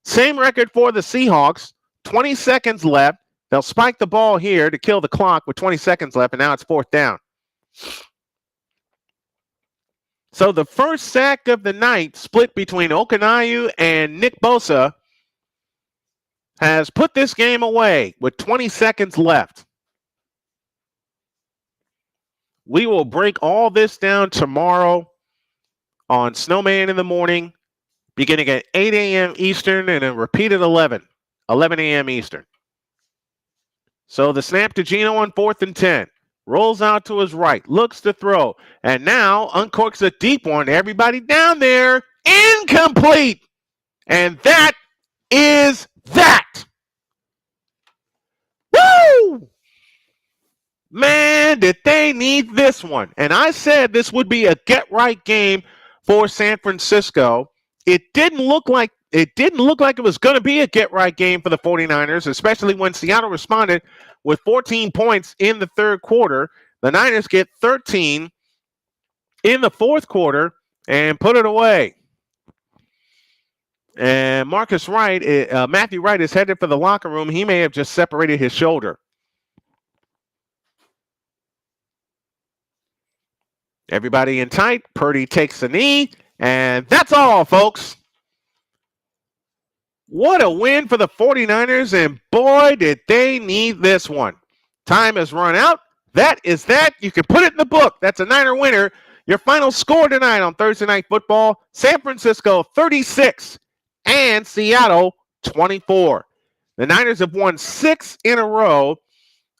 Same record for the Seahawks. 20 seconds left. They'll spike the ball here to kill the clock with 20 seconds left, and now it's 4th down. So the first sack of the night, split between Okanayu and Nick Bosa, has put this game away with 20 seconds left. We will break all this down tomorrow on Snowman in the Morning, beginning at 8 a.m. Eastern and then repeat at 11 a.m. Eastern. So the snap to Geno on 4th and 10. Rolls out to his right, looks to throw, and now uncorks a deep one. Everybody down there, incomplete. And that is that. Woo! Man, did they need this one. And I said this would be a get-right game for San Francisco. It didn't look like it was going to be a get-right game for the 49ers, especially when Seattle responded with 14 points in the 3rd quarter. The Niners get 13 in the 4th quarter and put it away. And Matthew Wright is headed for the locker room. He may have just separated his shoulder. Everybody in tight. Purdy takes a knee. And that's all, folks. What a win for the 49ers, and boy, did they need this one. Time has run out. That is that. You can put it in the book. That's a Niner winner. Your final score tonight on Thursday Night Football, San Francisco 36 and Seattle 24. The Niners have won 6 in a row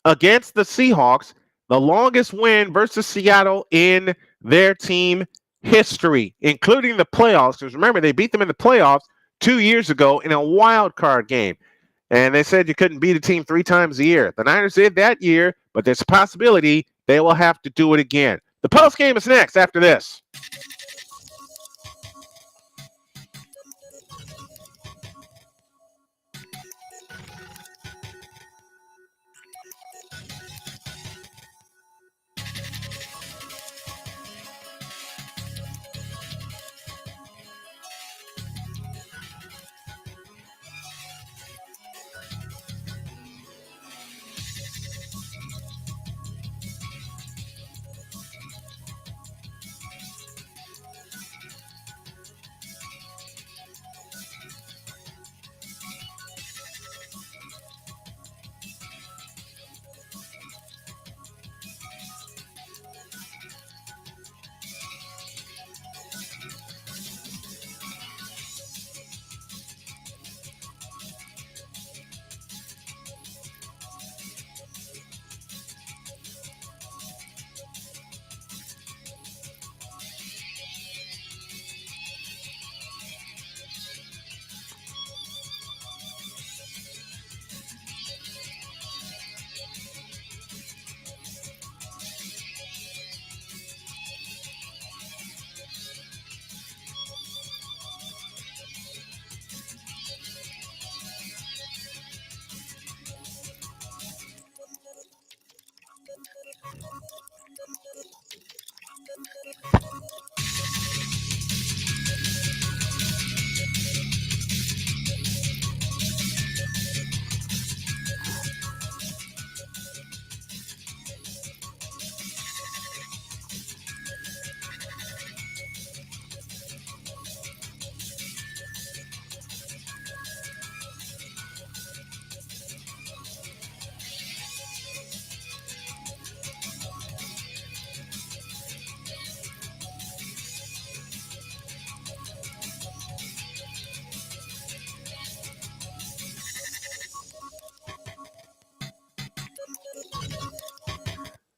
against the Seahawks, the longest win versus Seattle in their team history, including the playoffs. Because remember, they beat them in the playoffs 2 years ago in a wild card game. And they said you couldn't beat a team 3 times a year. The Niners did that year, but there's a possibility they will have to do it again. The post game is next after this.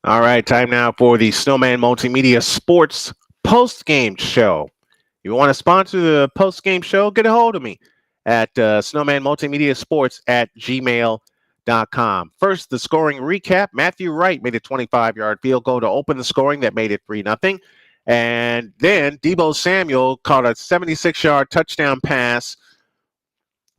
All right, time now for the Snowman Multimedia Sports post-game show. If you want to sponsor the post-game show, get a hold of me at Snowman Multimedia Sports at gmail.com. First, the scoring recap. Matthew Wright made a 25-yard field goal to open the scoring that made it 3-0. And then Deebo Samuel caught a 76-yard touchdown pass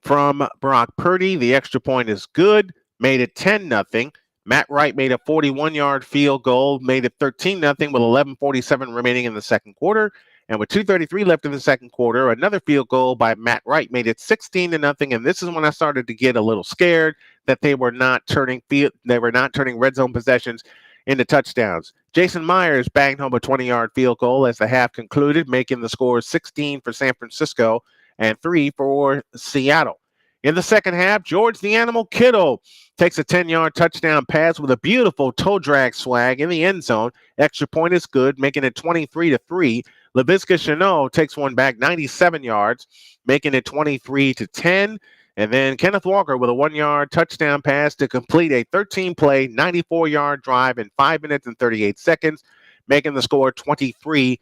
from Brock Purdy. The extra point is good, made it 10-0. Matt Wright made a 41-yard field goal, made it 13-0 with 11:47 remaining in the second quarter. And with 2:33 left in the second quarter, another field goal by Matt Wright made it 16-0. And this is when I started to get a little scared that they were not turning red zone possessions into touchdowns. Jason Myers banged home a 20-yard field goal as the half concluded, making the score 16 for San Francisco and 3 for Seattle. In the second half, George the Animal Kittle takes a 10-yard touchdown pass with a beautiful toe drag swag in the end zone. Extra point is good, making it 23-3. Laviska Shenault takes one back 97 yards, making it 23-10. And then Kenneth Walker with a 1-yard touchdown pass to complete a 13-play, 94-yard drive in 5 minutes and 38 seconds, making the score 23-17.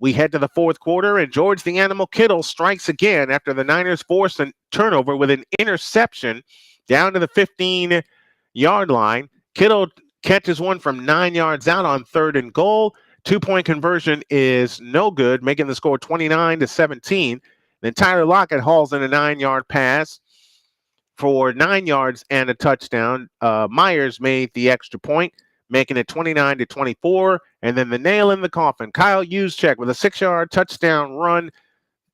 We head to the fourth quarter, and George the Animal Kittle strikes again after the Niners forced a turnover with an interception down to the 15-yard line. Kittle catches one from 9 yards out on 3rd and goal. 2-point conversion is no good, making the score 29-17. Then Tyler Lockett hauls in a 9-yard pass for 9 yards and a touchdown. Myers made the extra point, making it 29-24. And then the nail in the coffin, Kyle Juszczyk with a 6-yard touchdown run.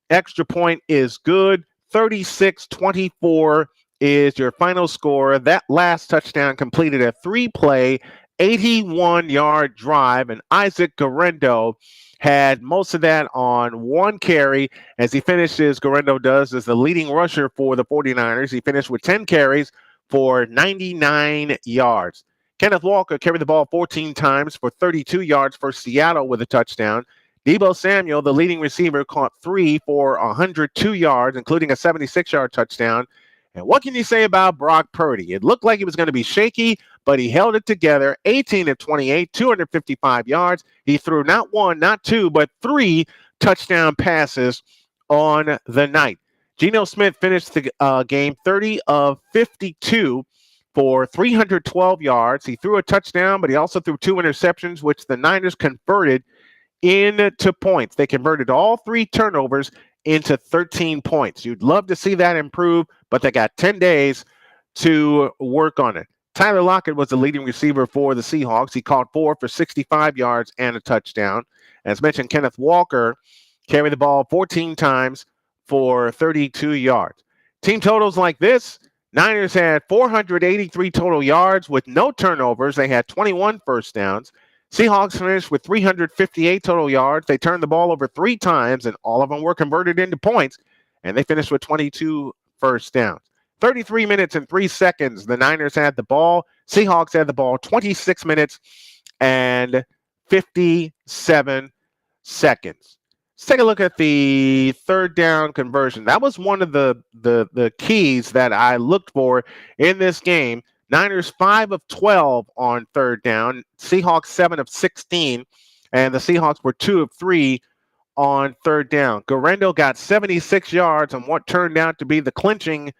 Extra point is good. 36-24 is your final score. That last touchdown completed a 3-play, 81-yard drive, and Isaac Guerendo had most of that on 1 carry as he finishes. Guerendo does as the leading rusher for the 49ers. He finished with 10 carries for 99 yards. Kenneth Walker carried the ball 14 times for 32 yards for Seattle with a touchdown. Deebo Samuel, the leading receiver, caught 3 for 102 yards, including a 76-yard touchdown. And what can you say about Brock Purdy? It looked like he was going to be shaky, but he held it together. 18 of 28, 255 yards. He threw not 1, not 2, but 3 touchdown passes on the night. Geno Smith finished the game 30 of 52 for 312 yards. He threw a touchdown, but he also threw 2 interceptions, which the Niners converted into points. They converted all 3 turnovers into 13 points. You'd love to see that improve, but they got 10 days to work on it. Tyler Lockett was the leading receiver for the Seahawks. He caught 4 for 65 yards and a touchdown. As mentioned, Kenneth Walker carried the ball 14 times for 32 yards. Team totals like this: Niners had 483 total yards with no turnovers. They had 21 first downs. Seahawks finished with 358 total yards. They turned the ball over 3 times, and all of them were converted into points, and they finished with 22 first downs. 33 minutes and 3 seconds, the Niners had the ball. Seahawks had the ball 26 minutes and 57 seconds. Let's take a look at the third down conversion. That was one of the keys that I looked for in this game. Niners 5 of 12 on third down. Seahawks 7 of 16. And the Seahawks were 2 of 3 on third down. Guerrero got 76 yards on what turned out to be the clinching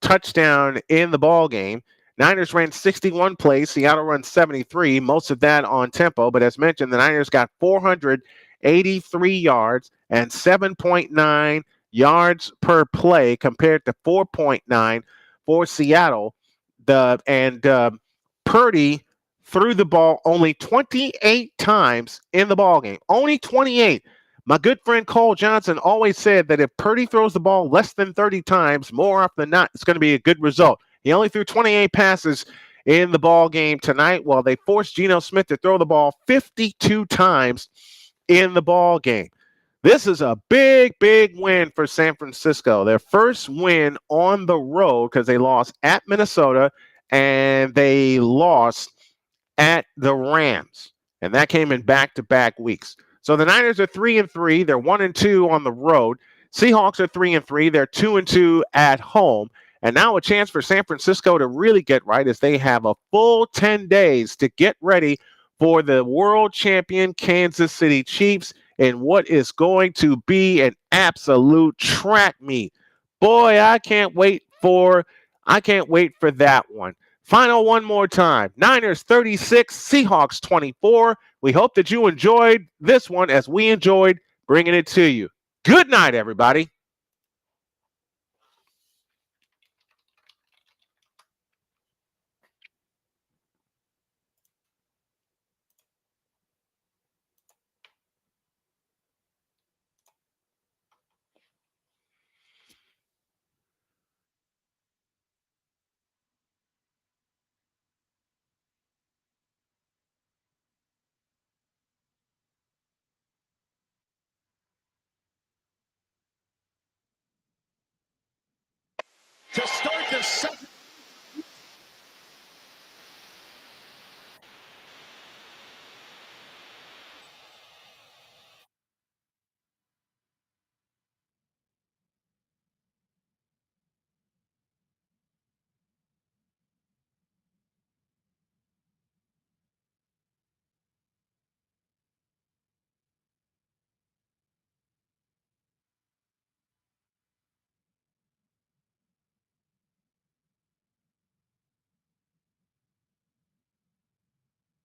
touchdown in the ball game. Niners ran 61 plays. Seattle ran 73, most of that on tempo. But as mentioned, the Niners got 483 yards and 7.9 yards per play compared to 4.9 for Seattle. Purdy threw the ball only 28 times in the ball game. Only 28. My good friend Cole Johnson always said that if Purdy throws the ball less than 30 times, more often than not, it's going to be a good result. He only threw 28 passes in the ball game tonight, while they forced Geno Smith to throw the ball 52 times in the ball game. This is a big, big win for San Francisco. Their first win on the road, because they lost at Minnesota and they lost at the Rams. And that came in back-to-back weeks. So the Niners are 3-3. They're 1-2 on the road. Seahawks are 3-3. They're 2-2 at home. And now a chance for San Francisco to really get right, as they have a full 10 days to get ready for the world champion Kansas City Chiefs in what is going to be an absolute track meet. Boy, I can't wait for that one. Final one more time. Niners 36, Seahawks 24. We hope that you enjoyed this one as we enjoyed bringing it to you. Good night, everybody. To start the second.